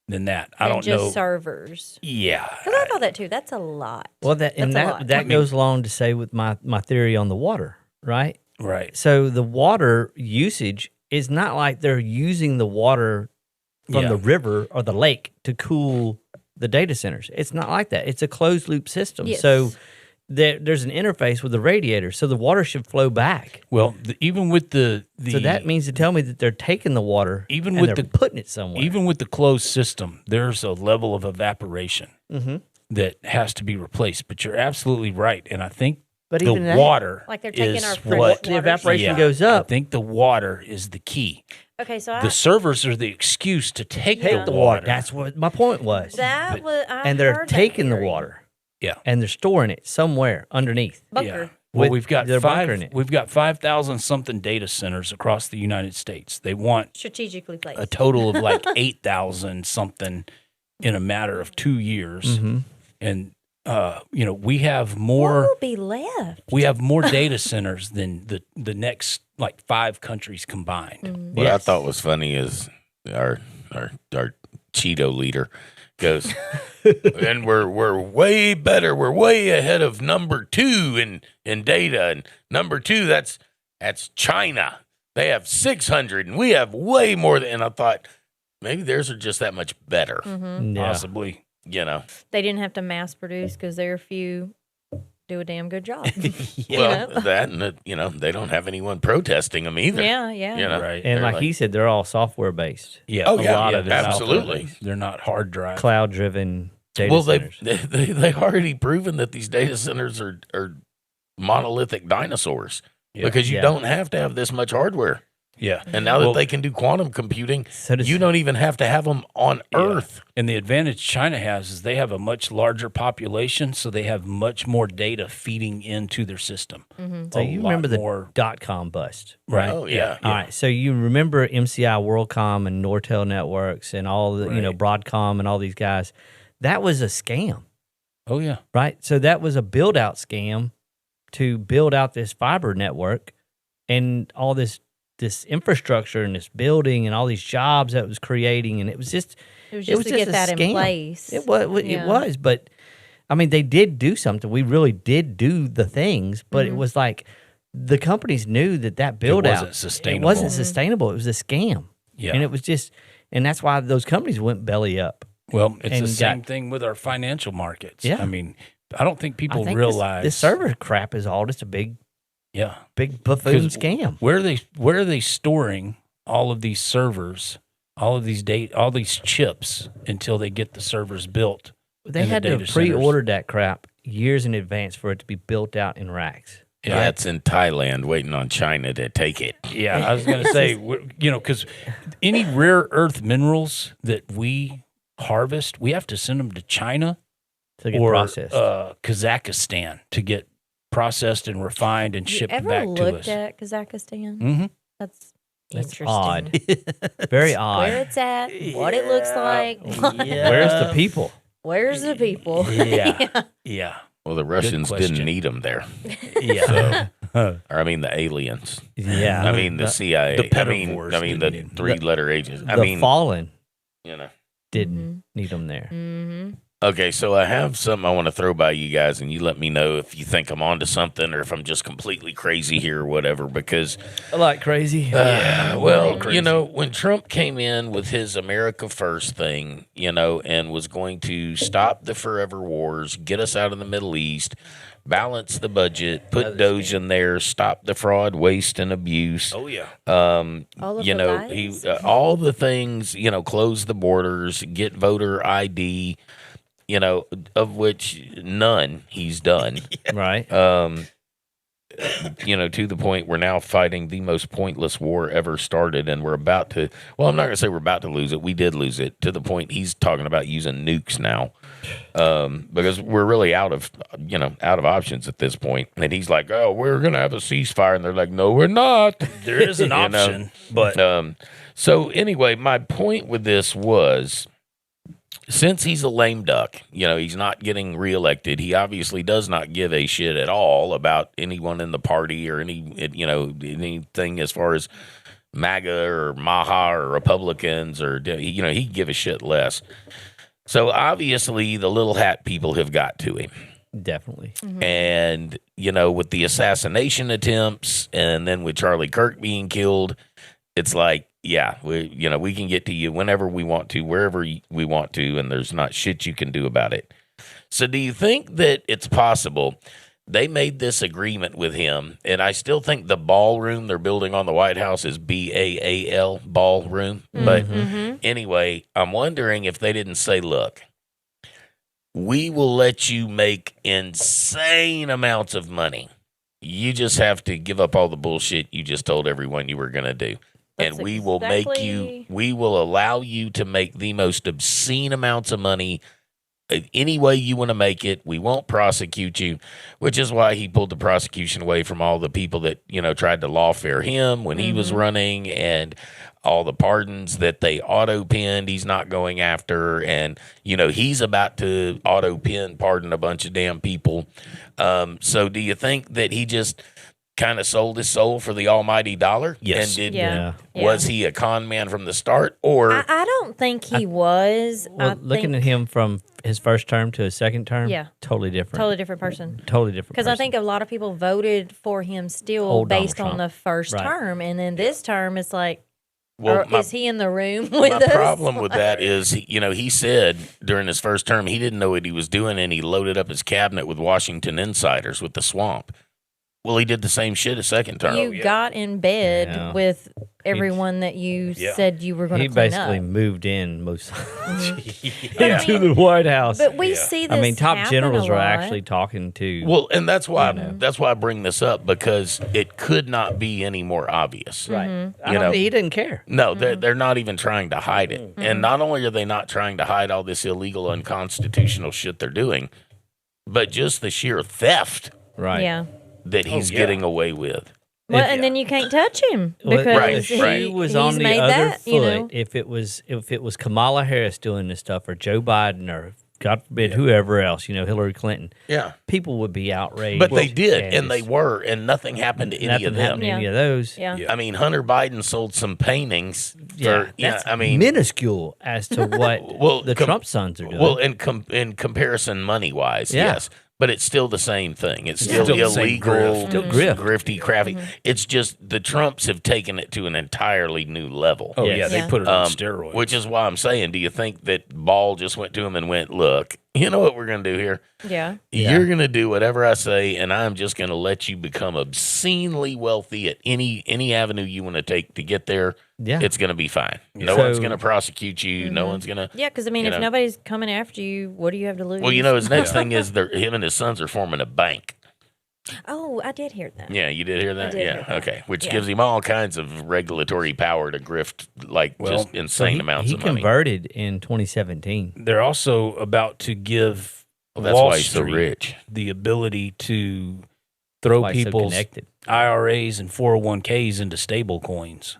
than that. I And don't just know. servers. Yeah. Because I thought that too. That's a lot. Well, that and That's a lot. that goes along to say with my theory on the water, right? Right. So the water usage is not like they're using the water from Yeah. the river or the lake to cool the data centers. It's not like that. It's a closed loop system. Yes. So there's an interface with the radiator, so the water should flow back. Well, even with the So that means to tell me that they're taking the water, Even and with they're the- putting it somewhere. even with the closed system, there's a level of evaporation that has to be replaced. But you're absolutely right, and I think But the even that- water Like they're taking is our fresh what the waters. evaporation goes up. I think the water is the key. Okay, so The servers are the excuse to take Yeah. the water. That's what my point was. that was, I And they're heard that taking the theory. water. Yeah. And they're storing it somewhere underneath. Bunker. Well, With- we've got they're bunkering it. We've got 5,000 something data centers across the United States. They want Strategically placed. a total of like 8,000 something in a matter of 2 years, Mm-hmm. and we have What more. will be left? We have more data centers than the next like 5 countries combined. What I Yes. thought was funny is our Cheeto leader goes, and we're way better. We're way ahead of number 2 in data, and number 2 that's China. They have 600, and we have way more than. And I thought maybe theirs are just that much better. Mm-hmm. Yeah. Possibly. They didn't have to mass produce because their few do a damn good job. Well, know? that and they don't have anyone protesting them either. yeah. Right. And They're like he said, they're all software based, Yeah. Oh, a yeah, lot yeah, of it is absolutely. software. They're not hard drive. cloud driven data Well, centers. they've already proven that these data centers are monolithic dinosaurs Yeah. because you Yeah. don't have to have this much hardware. Yeah. And now that Well- they can do quantum computing, So does- you don't even have to have them on Earth. And the advantage China has is they have a much larger population, so they have much more data feeding into their system. So you remember the .com bust, right? Oh, yeah. All right. So you remember MCI, WorldCom, and Nortel Networks, and all the Right. Broadcom, and all these guys. That was a scam, Oh yeah. right? So that was a build out scam to build out this fiber network and all this infrastructure and this building and all these jobs that it was creating, and it was just It was just to get a that in scam. place. It was, but I mean, they did do something. We really did do the things, but it was like the companies knew that build out wasn't sustainable. It wasn't sustainable. It was a scam. Yeah. And it was just, and that's why those companies went belly up. Well, it's and the same thing with our financial markets. Yeah. I mean, I don't think people I think realize this server crap is all just a big Yeah. buffoon 'Cause scam. Where are they storing all of these servers, all of these all these chips until they get the servers built? They in the had to data have centers? pre-ordered that crap years in advance for it to be built out in racks. Yeah, it's in Thailand waiting on China to take it. Yeah, I was going to say, because any rare earth minerals that we harvest, we have to send them to China To get or processed. Kazakhstan to get processed and refined and You shipped ever back to looked us. at Kazakhstan? Mm-hmm. That's That's interesting. odd. Very odd. Where it's at, what it looks like. Where's the people? Where's the people? Yeah. Yeah. Well, the Russians didn't question. need them there. Yeah. Or I mean, the aliens. Yeah. I mean, the CIA. the I mean, pedophores the didn't need 'em. three-letter agents. I the mean, fallen you know. didn't need them there. Mm-hmm. Okay, so I have something I want to throw by you guys, and you let me know if you think I'm onto something or if I'm just completely crazy here or whatever. Because, Like crazy. well, you know, when Trump came in with his America First thing, you know, and was going to stop the forever wars, get us out of the Middle East, balance the budget, put Doge in there, stop the fraud, waste, and abuse. Oh, yeah. All of You the know, guys? he all the things, you know, close the borders, get voter ID, you know, of which none he's done. Right. You know, to the point we're now fighting the most pointless war ever started, and we're about to. Well, I'm not gonna say we're about to lose it. We did lose it to the point he's talking about using nukes now, because we're really out of options at this point. And he's like, "Oh, we're gonna have a ceasefire," and they're like, "No, we're not." There is an You know? option, but So anyway, my point with this was, since he's a lame duck, you know, he's not getting reelected. He obviously does not give a shit at all about anyone in the party or anything as far as MAGA or Maha or Republicans or, you know, he'd give a shit less. So obviously the little hat people have got to him. Definitely. And, you know, with the assassination attempts and then with Charlie Kirk being killed, it's like, yeah, we can get to you whenever we want to, wherever we want to, and there's not shit you can do about it. So do you think that it's possible they made this agreement with him, and I still think the ballroom they're building on the White House is BAAL, ballroom. But anyway, I'm wondering if they didn't say, look, we will let you make insane amounts of money. You just have to give up all the bullshit you just told everyone you were going to do. That's And we will we will allow you to make the most obscene amounts of money any way you want to make it. We won't prosecute you, which is why he pulled the prosecution away from all the people that, you know, tried to lawfare him when he was running, and all the pardons that they auto-pinned, he's not going after. And, you know, he's about to auto-pin pardon a bunch of damn people. So do you think that he just kind of sold his soul for the almighty dollar? Yes. And Yeah. was he a con man from the start? Or I don't think he was. Well, looking at him from his first term to his second term, Yeah. totally different. Totally different person. Totally different. Because I think a lot of people voted for him still Old Donald based on Trump. the first Right. term. And then this term, it's like, well, is he in the room with my us? problem with that is, you know, he said during his first term he didn't know what he was doing, and he loaded up his cabinet with Washington insiders with the swamp. Well, he did the same shit a second term. You got in bed Yeah. with everyone that you said you were going he to clean basically up. moved in most Yeah. into the White House. But we see this I mean, top happen generals a are lot. actually talking to. Well, and that's why I bring this up, because it could not be any more obvious. right. Mm-hmm. I You don't know. think he didn't care. No, they're not even trying to hide it. And not only are they not trying to hide all this illegal, unconstitutional shit they're doing, but just the sheer theft Right. Yeah. that he's yeah. getting away with. Well, and then you can't touch him Well, because Right, if right. he was he's on the made other that, foot, you know. if it was Kamala Harris doing this stuff, or Joe Biden, or God forbid, whoever else, Hillary Clinton, Yeah. people would be outraged. But they did, and they just- were, and nothing happened to any nothing of happened them. to any of those. Yeah. I mean, Hunter Biden sold some paintings Yeah, for, that's I mean, minuscule as to what Well, the Trump sons are doing. well, in comparison, money-wise, Yeah. yes. But it's still the same thing. It's still Still the same illegal, grift. Still grift. grifty, crafty. It's just the Trumps have taken it to an entirely new level. Oh Yes. yeah, they Yeah. put it on steroids. Which is why I'm saying, do you think that Ball just went to him and went, look, you know what we're going to do here? Yeah. You're going to do whatever I say, and I'm just going to let you become obscenely wealthy at any avenue you want to take to get there. Yeah. It's going to be fine. No So- one's going to prosecute you. No one's going to. Yeah, because I mean, You if know. nobody's coming after you, what do you have to lose? Well, his next thing is him and his sons are forming a bank. Oh, I did hear that. Yeah, you did hear that? did Yeah, hear that. okay. Which Yeah. gives him all kinds of regulatory power to grift, just insane amounts he of money. converted in 2017. They're also about to give Well, that's Wall why he's so Street rich. the ability to throw Why he's so people's connected. IRAs and 401ks into stable coins.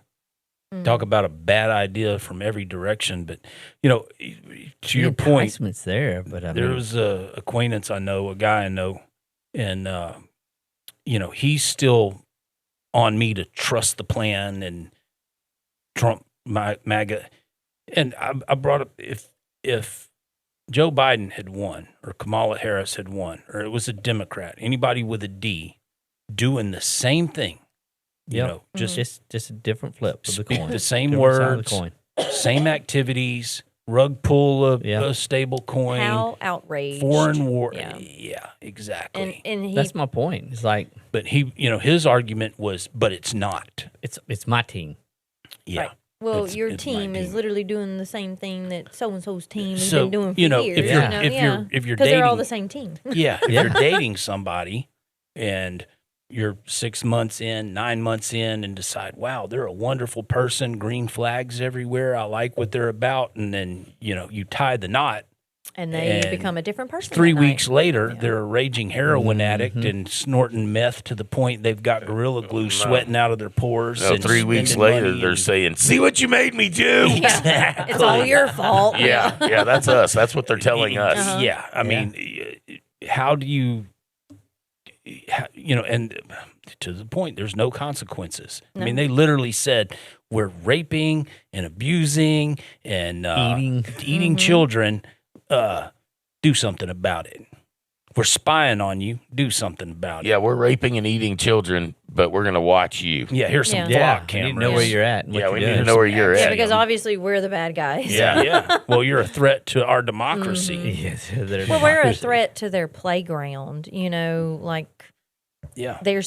Talk about a bad idea from every direction. But, to your The point, enticements there, but I there mean, was a acquaintance I know, a guy I know, and, he's still on me to trust the plan and Trump, MAGA. And I brought up if Joe Biden had won or Kamala Harris had won or it was a Democrat, anybody with a D doing the same thing, Yep. just just a different flip of the speak coin. the same Different side of the words, coin. same activities, rug pull a stable coin, How outraged. foreign war. Yeah. Yeah, exactly. And he, That's my point. It's like But he, his argument was, but it's not. it's my team. Yeah. Right. well, It's- your it's my team is team. literally doing the same thing that so and so's team has So, been doing for you know, years. if you're- Yeah. if you're because they're all dating- the same team. Yeah. If Yeah. you're dating somebody and you're 6 months in, 9 months in, and decide, wow, they're a wonderful person, green flags everywhere. I like what they're about. And then, you tie the knot. And they And become a different person. 3 that night. weeks later, Yeah. they're a raging heroin addict and snorting meth to the point they've got Gorilla Glue sweating out of their pores. So and 3 weeks spending later, money they're and- saying, "See what you made me do." Yeah. It's all your fault. Yeah, yeah, that's us. That's what they're telling us. Uh-huh. Yeah, I mean, how do you, and to the point, there's no consequences. I mean, No. they literally said we're raping and abusing and Eating. Mm-hmm. children. Do something about it. We're spying on you. Do something about it. Yeah, we're raping and eating children, but we're gonna watch you. Yeah, here's some Yeah. Yeah, flock you need cameras. to know where you're at. And what Yeah, you're we need doing. to know where you're Yeah, at. because obviously we're the bad guys. Yeah. Well, you're a threat to our democracy. Yes, they're Well, we're a democracy. threat to their playground. Like Yeah. they're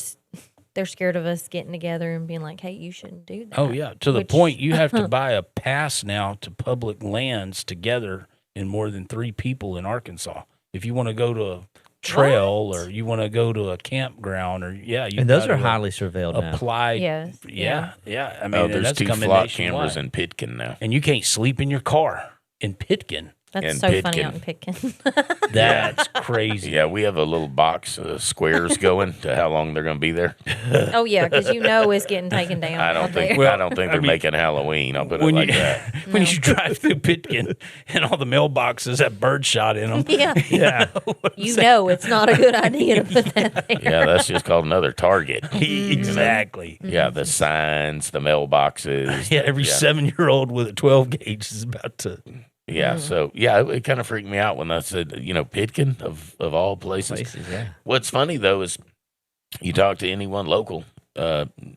scared of us getting together and being like, "Hey, you shouldn't do that." Oh yeah, to the Which- point you have to buy a pass now to public lands together in more than 3 people in Arkansas. If you want to go to a trail What? or you want to go to a campground or you And those gotta are highly surveilled now. apply. Yes. Yeah. I mean, Oh, and there's that's 2 coming flock nationwide. cameras in Pitkin now. And you can't sleep in your car in Pitkin. That's and so funny Pitkin. out in Pitkin. That's crazy. Yeah, we have a little box of squares going to how long they're going to be there. Oh yeah, because it's getting taken down. I don't out think there. I don't think they're making Halloween. I'll put it When like you that. when you drive through Pitkin and all the mailboxes have birdshot in them. Yeah, Yeah. it's not a good idea to put that there. Yeah, that's just called another Target. Exactly. Yeah, the signs, the mailboxes. Yeah, every 7-year-old with a 12 gauge is about to. Yeah, so it kind of freaked me out when I said, Pitkin of all places. Yeah. What's funny though is you talk to anyone local,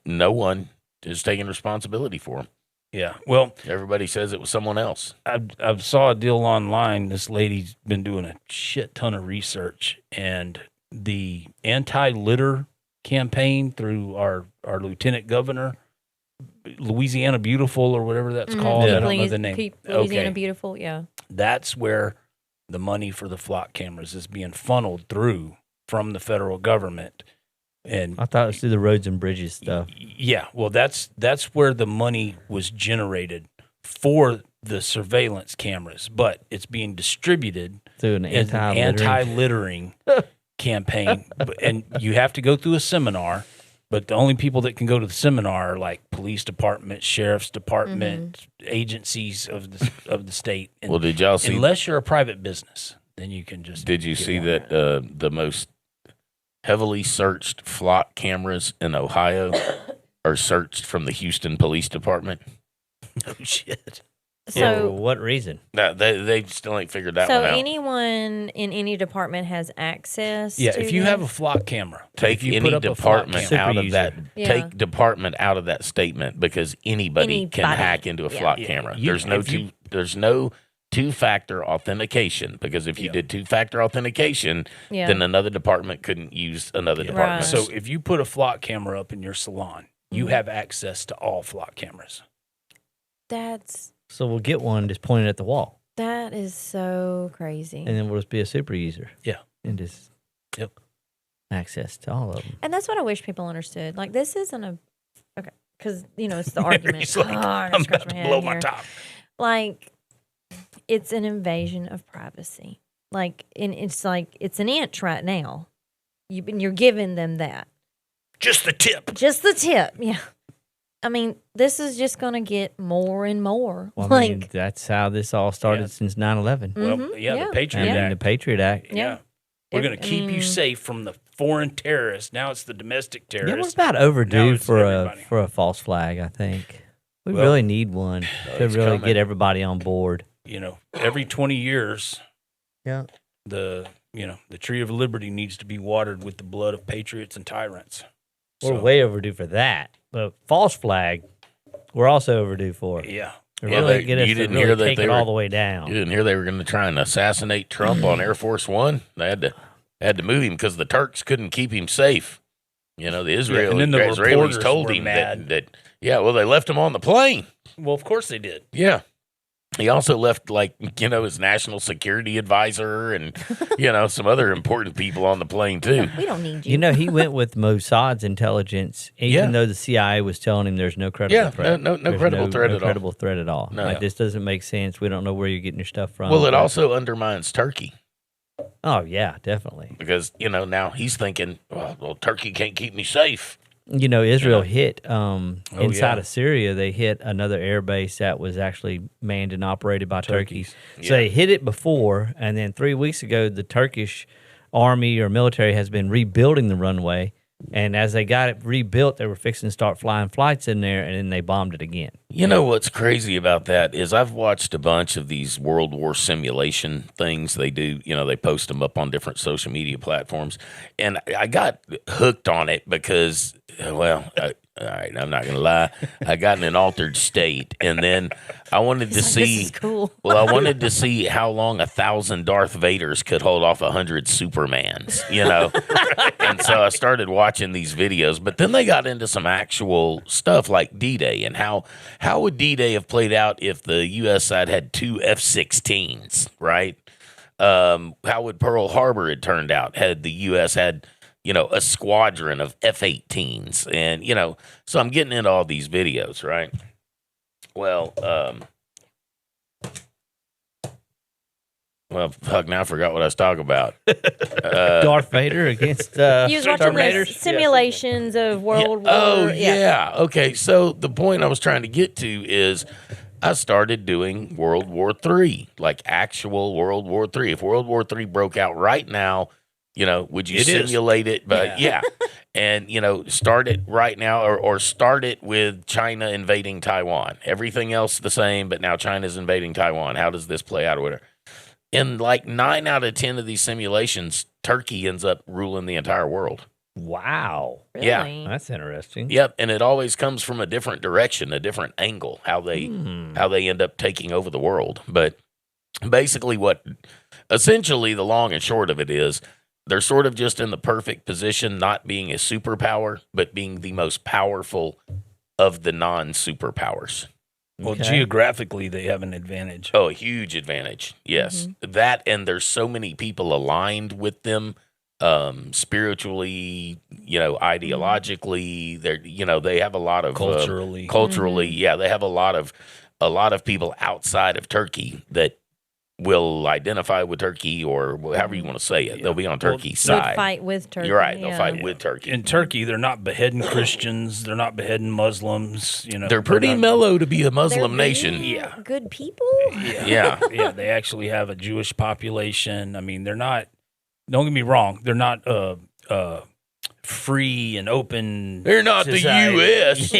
no one is taking responsibility for them. Yeah. Well, Everybody says it was someone else. I saw a deal online. This lady's been doing a shit ton of research, and the anti-litter campaign through our lieutenant governor, Louisiana Beautiful or whatever that's called. I don't know the name. Louisiana Okay. Beautiful, yeah. That's where the money for the flock cameras is being funneled through from the federal government. And I thought it was through the roads and bridges stuff. yeah, well, that's where the money was generated for the surveillance cameras, but it's being distributed Through an as an anti-littering campaign. And you have to go through a seminar, but the only people that can go to the seminar are like police department, sheriff's department, agencies of the state. And Well, did y'all see? unless you're a private business, then you can just. Did you get see one. that the most heavily searched flock cameras in Ohio are searched from the Houston Police Department? Oh shit! For So, what reason? No, they still ain't figured that so one out. anyone in any department has access. Yeah, to if you have a this? flock camera, Take if you any put up a flock department camera, out of Super that. user. Yeah. Take department out of that statement because anybody can Anybody. hack into a Yeah. flock Yeah. camera. You- There's no two-factor authentication because if you Yeah. did two-factor authentication, Yeah. then another department couldn't use another Yeah. department. Right. So if you put a flock camera up in your salon, you have access to all flock cameras. So we'll get one just pointed at the wall, That is so crazy. and then we'll just be a super user. Yeah. And just access to all of them. And that's what I wish people understood. Like, this isn't a okay, because it's the argument. He's like, Oh, I gotta I'm scratch about my to head blow my here. top. Like, it's an invasion of privacy. Like, and it's like it's an inch right now. You're giving them that, Just the tip. just the tip. Yeah. I mean, this is just going to get more and more. Well, I like, mean, that's how this all started Yeah. since 9/11. Well, Mhm. yeah, Yeah. the Patriot And then Act. the Patriot Act. Yeah. Yeah. We're If- going to I keep you mean- safe from the foreign terrorists. Now it's the domestic Yeah, we're terrorists. about Now overdue it's for everybody. a false flag. I think we Well, really need one to it's really coming. get everybody on board. Every 20 years, Yeah. the tree of liberty needs to be watered with the blood of patriots and tyrants. We're So, way overdue for that. But false flag, we're also overdue for. yeah. To Yeah, really they- get us you to didn't really hear that take they it were- all the way You down. didn't hear they were going to try and assassinate Trump on Air Force One? They had to move him because the Turks couldn't keep him safe. The and Israelis, then the Israelis reporters told were him mad. that well, they left him on the plane. Well, of course they did. Yeah. He also left his national security advisor and some other important people on the plane too. we don't need you. You know, he went with Mossad's intelligence, even Yeah. though the CIA was telling him there's no credible Yeah, threat. no There's credible threat no at all. credible threat at all. No. Like, this doesn't make sense. We don't know where you're getting your stuff from. Well, it also undermines Turkey Oh, yeah, definitely. because now he's thinking, well, Turkey can't keep me safe. You know, Israel hit inside yeah. of Syria. They hit another air base that was actually manned and operated by Turkey. Turkeys. So they hit it before, and then 3 weeks ago, the Turkish army or military has been rebuilding the runway. And as they got it rebuilt, they were fixing to start flying flights in there, and then they bombed it again. You know what's crazy about that is I've watched a bunch of these World War simulation things they do. They post them up on different social media platforms. And I got hooked on it because, all right, I'm not going to lie. I got in an altered state. And then I wanted to Like, see. this is cool. Well, I wanted to see how long 1,000 Darth Vaders could hold off 100 Supermans, And so I started watching these videos, but then they got into some actual stuff like D-Day and how would D-Day have played out if the U.S. side had two F-16s, right? How would Pearl Harbor had turned out had the U.S. had, a squadron of F-18s? And, so I'm getting into all these videos, right? Well, fuck, now I forgot what I was talking about. Darth Vader against You was watching the Terminators? simulations of World War. Oh, yeah. Okay, so the point I was trying to get to is I started doing World War III, like actual World War III. If World War III broke out right now, would you It is. simulate it? But yeah. And, start it right now or start it with China invading Taiwan. Everything else the same, but now China's invading Taiwan. How does this play out or whatever? In like 9 out of 10 of these simulations, Turkey ends up ruling the entire world. Wow. Really? Yeah. That's interesting. Yep, and it always comes from a different direction, a different angle, how they end up taking over the world. But basically essentially the long and short of it is they're sort of just in the perfect position, not being a superpower, but being the most powerful of the non-superpowers. Well, Okay. geographically, they have an advantage. Oh, a huge advantage. Yes. That, and there's so many people aligned with them spiritually, ideologically. They have a lot of Culturally. yeah, they have a lot of people outside of Turkey that will identify with Turkey or however you want to say it. They'll be on Turkey's Would side. fight with Turkey. You're right. They'll yeah. fight with Turkey. In Turkey, they're not beheading Christians. They're not beheading Muslims. They're pretty not- mellow to be a They're Muslim really nation. Yeah. good people. Yeah. Yeah, they actually have a Jewish population. I mean, they're not. Don't get me wrong. They're not free and open. They're not society. the U.S.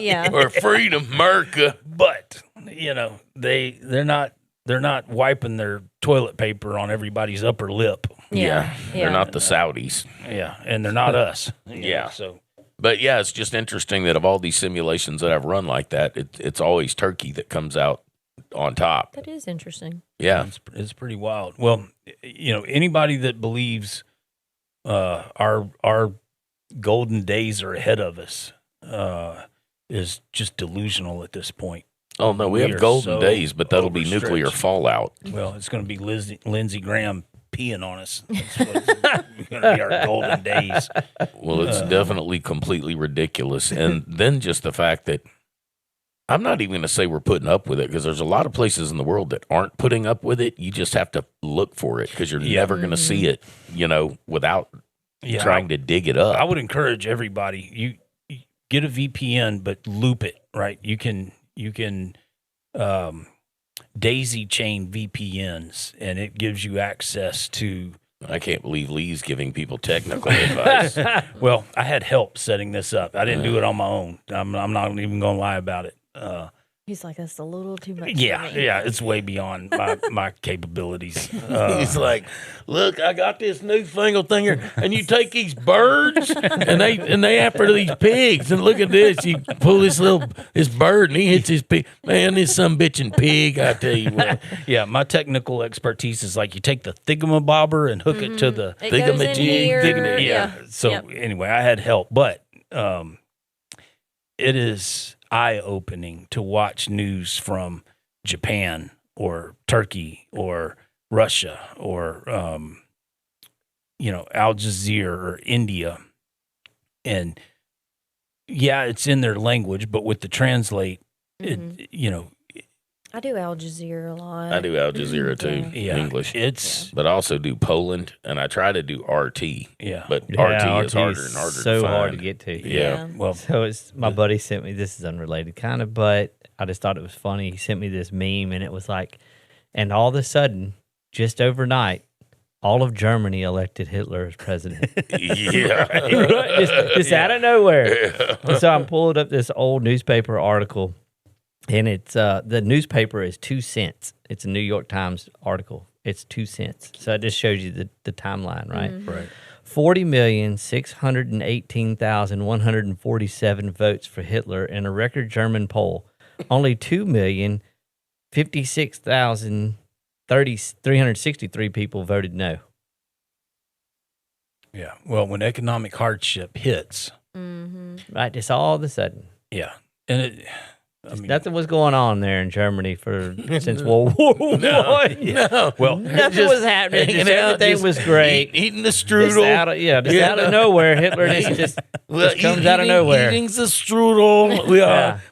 Yeah. or freedom America. But they're not wiping their toilet paper on everybody's upper lip. Yeah. They're not the Saudis. Yeah, and they're not us. Yeah. So But yeah, it's just interesting that of all these simulations that I've run like that, it's always Turkey that comes out on top. That is interesting. Yeah. it's pretty wild. Well, anybody that believes our golden days are ahead of us is just delusional at this point. Oh, no, we We have are golden so days, but that'll be nuclear overstretched. fallout. Well, it's going to be Lindsey Graham peeing on us. That's what's going to be our golden days. Well, it's definitely completely ridiculous. And then just the fact that I'm not even going to say we're putting up with it because there's a lot of places in the world that aren't putting up with it. You just have to look for it because you're never going to see it, without trying to dig it up. I would encourage everybody, you get a VPN, but loop it, right? You can daisy chain VPNs, and it gives you access to. I can't believe Lee's giving people technical advice. Well, I had help setting this up. I didn't do it on my own. I'm not even going to lie about it. He's like, that's a little too much. Yeah, for me. yeah, it's way beyond my capabilities. He's like, look, I got this newfangled thing here, and you take these birds, and they after these pigs, and look at this, you pull this bird, and he hits his pig. Man, this some bitchin' pig, I tell you what. Yeah, my technical expertise is like you take the thingamabobber and hook it to the It goes in here. yeah. So anyway, I had help, but it is eye-opening to watch news from Japan or Turkey or Russia or Al Jazeera or India, and it's in their language, but with the translate, I do Al Jazeera a lot. I do Al Jazeera too, Yeah. English. it's But I also do Poland, and I try to do RT. yeah. But Yeah, RT is harder and harder so to find. hard to get to. Yeah. Well, So it's my buddy sent me. This is unrelated, kind of, but I just thought it was funny. He sent me this meme, and it was like, and all of a sudden, just overnight, all of Germany elected Hitler as president. Yeah. just out of nowhere. And so I'm pulling up this old newspaper article, and it's the newspaper is 2 cents. It's a New York Times article. It's 2 cents. So it just shows you the timeline, right? right. 40,618,147 votes for Hitler in a record German poll. Only 2,056,363 people voted no. Yeah. Well, when economic hardship hits, Right, just all of a sudden. yeah, and it. I mean, Nothing was going on there in Germany since World War One. No. well, Nothing was happening. Just everything was great. Eating the Just strudel. out of nowhere, Hitler just comes out of nowhere. Eating the strudel.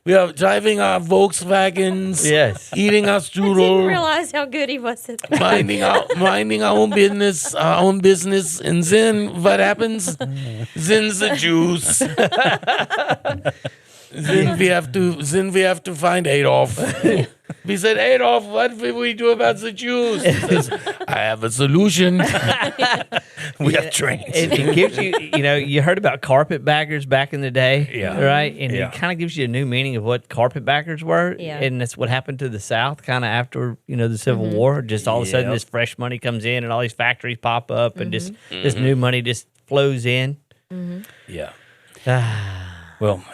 We are driving our Volkswagens. Yes. Eating our I didn't strudel. realize how good he was at that. minding our own business, and then what happens? Then the Jews. Then we have to find Adolf. We said, Adolf, what will we do about the Jews? He says, I have a solution. we have trains. It gives you, you heard about carpetbaggers back in the day, Yeah. right? And Yeah. it kind of gives you a new meaning of what carpetbaggers were. Yeah. And that's what happened to the South kind of after, the Civil War. Just all of a sudden, Yep. this fresh money comes in and all these factories pop up and just this new money just flows in. Yeah. Well,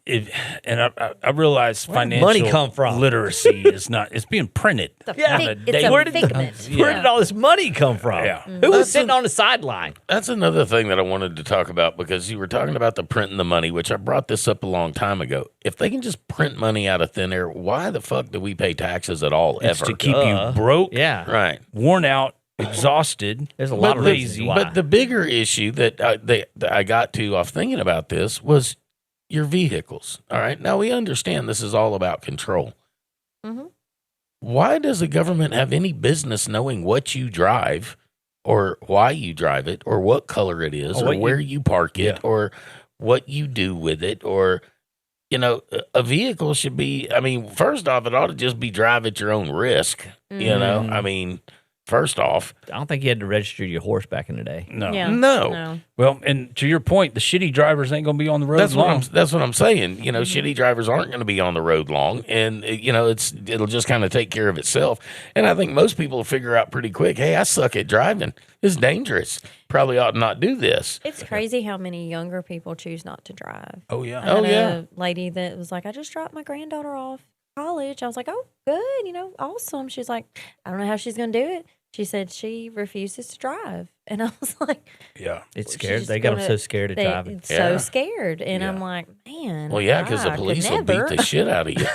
I realize financial money come from? literacy is not. It's being printed. It's a Yeah. fig- On a it's daily- a Where did figment. Where did all this money come from? Yeah. Who was sitting on the sideline? That's another thing that I wanted to talk about because you were talking about the printing the money, which I brought this up a long time ago. If they can just print money out of thin air, why the fuck do we pay taxes at all It's ever? to keep you broke, Yeah. Right. worn out, exhausted. There's a lot of reasons lazy. why. But the bigger issue that I got to off thinking about this was your vehicles. All right. Now we understand this is all about control. why does the government have any business knowing what you drive or why you drive it or what color it is or where you park it or what you do with it? Or, a vehicle should be, first off, it ought to just be drive at your own risk. First off, I don't think you had to register your horse back in the day. No. Yeah. No. Well, and to your point, the shitty drivers ain't going to be on the road long. That's what I'm saying. Shitty drivers aren't going to be on the road long, and it'll just kind of take care of itself. And I think most people will figure out pretty quick, hey, I suck at driving. It's dangerous. Probably ought not do this. It's crazy how many younger people choose not to drive. Oh, yeah. I had a lady that was like, I just dropped my granddaughter off college. I was like, oh, good, awesome. She's like, I don't know how she's going to do it. She said she refuses to drive. And I was like, yeah, it's scared. They got them so scared of driving. So scared. And I'm like, man. Well, yeah, because the police will beat the shit out of you.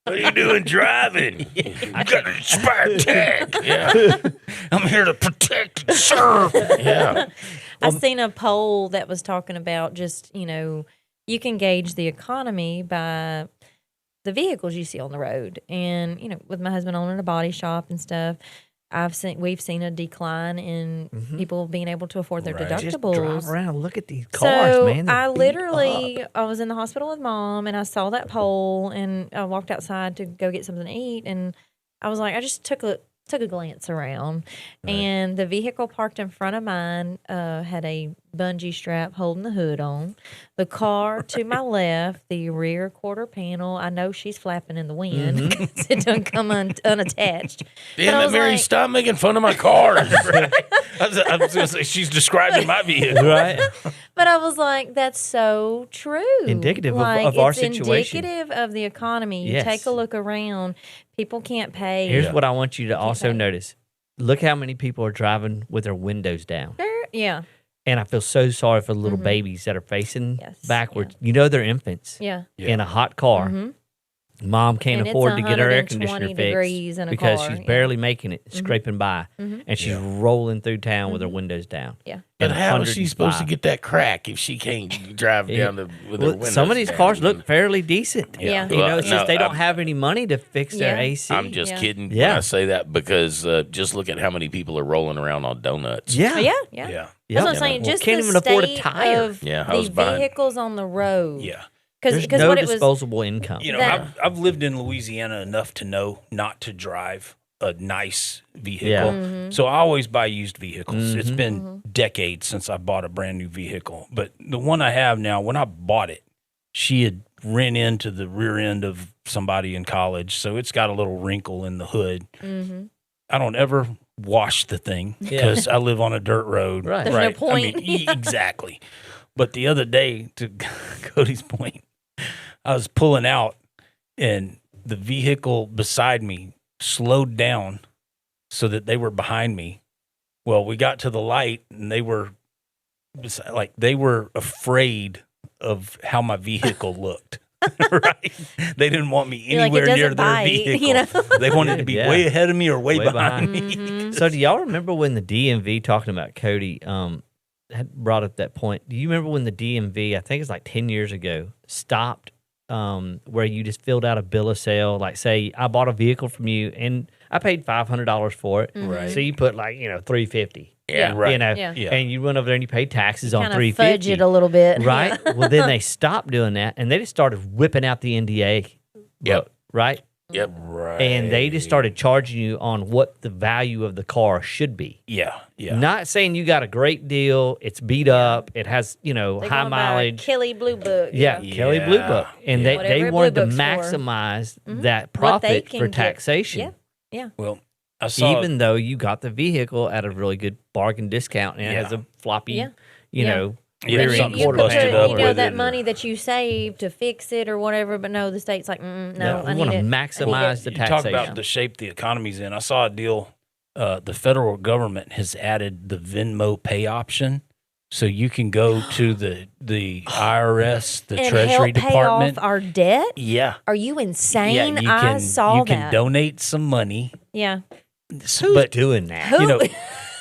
What are you doing driving? I got an expired tag. Yeah. I'm here to protect and serve. Yeah. I seen a poll that was talking about just, you can gauge the economy by the vehicles you see on the road. And, with my husband owning a body shop and stuff, we've seen a decline in people being able to afford their deductibles. Just drive around and look at these cars, man. I was in the hospital with Mom, and I saw that poll, and I walked outside to go get something to eat, and I was like, I just took a glance around, and the vehicle parked in front of mine had a bungee strap holding the hood on. The car to my left, the rear quarter panel, I know she's flapping in the wind because it doesn't come unattached. Damn it, Mary, stop making fun of my car. I was going to say, she's describing my vehicle. Right. But I was like, that's so true. Indicative of our situation. Indicative of the economy. You take a look around. People can't pay. Here's what I want you to also notice. Look how many people are driving with their windows down. Yeah. And I feel so sorry for the little babies that are facing backwards. They're infants in a hot car. Mom can't afford to get her air conditioner fixed because she's barely making it, scraping by. And she's rolling through town with her windows down. Yeah. But how is she supposed to get that crack if she can't drive down with her windows some of these down? cars look fairly decent. Yeah. It's just they don't have any money to fix their AC. I'm just kidding when I say that because just look at how many people are rolling around on donuts. Yeah. Yeah. That's what I'm saying. Just can't the even afford a state tire. of the vehicles on the road. Yeah. There's no disposable income. I've lived in Louisiana enough to know not to drive a nice vehicle. Yeah. So I always buy used vehicles. It's been decades since I bought a brand new vehicle. But the one I have now, when I bought it, she had ran into the rear end of somebody in college. So it's got a little wrinkle in the hood. I don't ever wash the thing because I live on a dirt road. Right. There's no point. Exactly. But the other day, to Cody's point, I was pulling out and the vehicle beside me slowed down so that they were behind me. Well, we got to the light and they were afraid of how my vehicle looked. Right? They didn't want me anywhere near their vehicle. They wanted to be way ahead of me or way behind me. So do y'all remember when the DMV, talking about Cody, had brought up that point? Do you remember when the DMV, I think it's like 10 years ago, stopped where you just filled out a bill of sale? Like, say, I bought a vehicle from you and I paid $500 for it. Right. So you put like, $350. Yeah. Right. And you went over there and you paid taxes on Kind of $350. fudge it a little bit. Right? Well, then they stopped doing that and they just started whipping out the NDA. Yep. Right? Yep. Right. And they just started charging you on what the value of the car should be. Yeah. Not saying you got a great deal. It's beat up. It has, They high gonna buy a mileage. Kelly Blue Book. Yeah, Kelly Blue Book. And they Whatever wanted to Blue Book's for. maximize that What they profit can for get. taxation. Yeah. Well, I saw Even though you got the vehicle at a really good bargain discount and it has a floppy, Yeah. rear But end you quarter put panel. that money that you saved to fix it or whatever, but no, the state's like, no, I we want need to it. maximize the you taxation. talk about the shape the economy's in. I saw a deal. The federal government has added the Venmo pay option, so you can go to the IRS, the and Treasury help Department. pay off our debt? Yeah, Are you insane? you I can, saw you can that. donate some money. Yeah. Who's doing that? Who?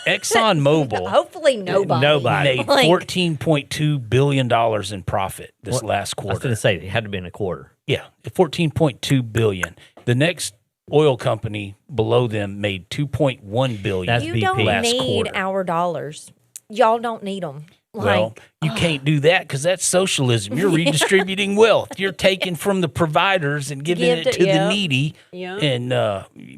ExxonMobil Hopefully nobody. Nobody. made $14.2 billion in profit this last I was quarter. going to say it had to be in a quarter. Yeah, $14.2 billion. The next oil company below them made $2.1 billion. That's You BP. don't last need quarter. our dollars. Y'all don't need them. Well, you can't do that because that's socialism. You're redistributing wealth. You're taking from the providers and giving it to the needy. Yeah. And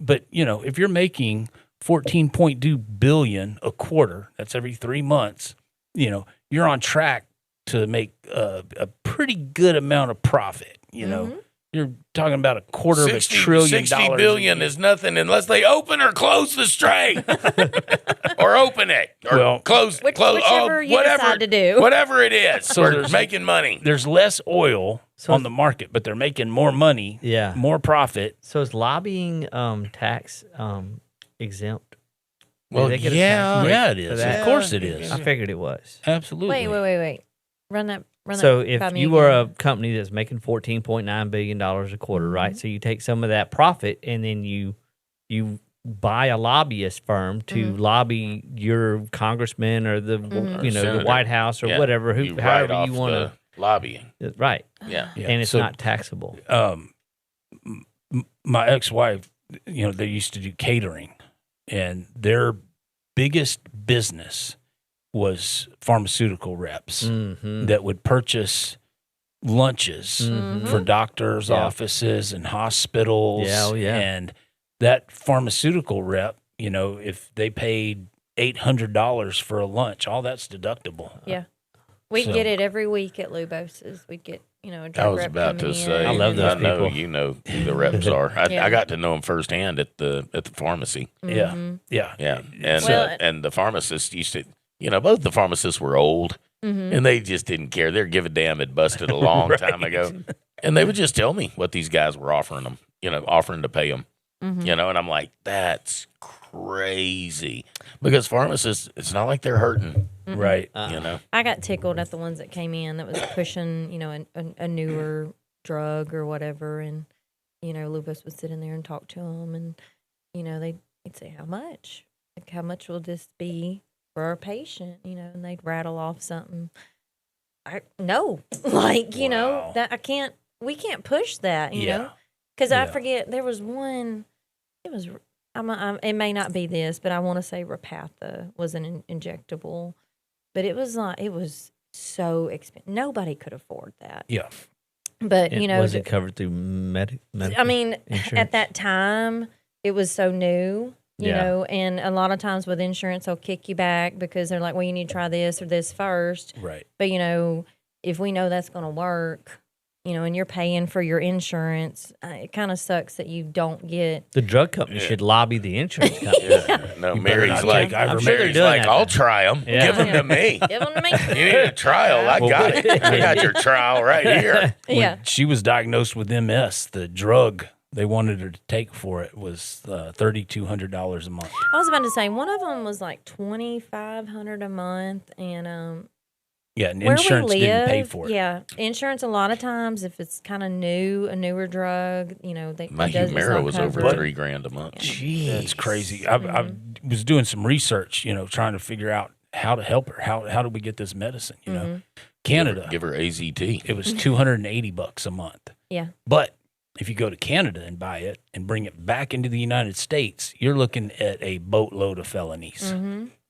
but if you're making 14.2 billion a quarter, that's every 3 months. You're on track to make a pretty good amount of profit. You're talking about a quarter of $1 trillion. 60 billion is nothing unless they open or close the strait, or open it, or close, whichever you decide to do. whatever it is. So We're there's- making money. There's less oil on the market, but they're making more money, Yeah. more profit. So is lobbying tax exempt? Well, they get a yeah, tax Yeah, break it for is. that? Of course it is. I figured it was. Absolutely. Wait. Run that. So by if me you were again. a company that's making $14.9 billion a quarter, right? So you take some of that profit and then you buy a lobbyist firm to lobby your congressman or the the Senator. White House or Yeah. whatever, You write however off you want the lobbying. to. Right. Yeah. Yeah. And it's So, not taxable. my ex-wife, they used to do catering, and their biggest business was pharmaceutical reps Mm-hmm. that would purchase lunches for doctors' Yeah. offices and hospitals. Yeah, oh, yeah. And that pharmaceutical rep, if they paid $800 for a lunch, all that's deductible. Yeah. We So- get it every week at Lubos's. We get, a drug I was rep about coming to in. say, I love those I know people. you know who the reps are. Yeah. I got to know them firsthand at the pharmacy. Yeah. Yeah. Yeah, and Well, and the pharmacists used to, both the pharmacists were old, and they just didn't care. They're give a damn. It busted a long time ago, and they would just tell me what these guys were offering them. Offering to pay them. And I'm like, that's crazy, because pharmacists, it's not like they're hurting. Right. I got tickled at the ones that came in that was pushing, a newer drug or whatever, and Lupus would sit in there and talk to them, and they'd say, how much? Like, how much will this be for our patient? And they'd rattle off something. No, like Wow. that we can't push that, Yeah. because I Yeah. forget there was one. It was. It may not be this, but I want to say Repatha was an injectable, but it was so expensive. Nobody could afford that. Yeah. But was it covered through medical? I mean, insurance? at that time, it was so new, you Yeah. know, and a lot of times with insurance, they'll kick you back because they're like, well, you need to try this or this first. Right. But, if we know that's going to work, and you're paying for your insurance, it kind of sucks that you don't get. The drug company should lobby the insurance company. No, better Mary's not like, take ivermectin. I'm sure they're Mary's doing like, that. I'll try them. Yeah. Give them to me. Give them to me. You need a trial? I got it. I got your trial right here. Yeah. She was diagnosed with MS. The drug they wanted her to take for it was $3,200 a month. I was about to say one of them was like $2,500 a month, and Yeah, and where insurance we live, didn't pay for it. yeah, insurance a lot of times if it's kind of a newer drug, they My it does- it's Humira not was over covered. $3,000 a month. That's crazy. I was doing some research, trying to figure out how to help her. How do we get this medicine? Canada, Give her AZT. it was $280 a month. Yeah, But if you go to Canada and buy it and bring it back into the United States, you're looking at a boatload of felonies.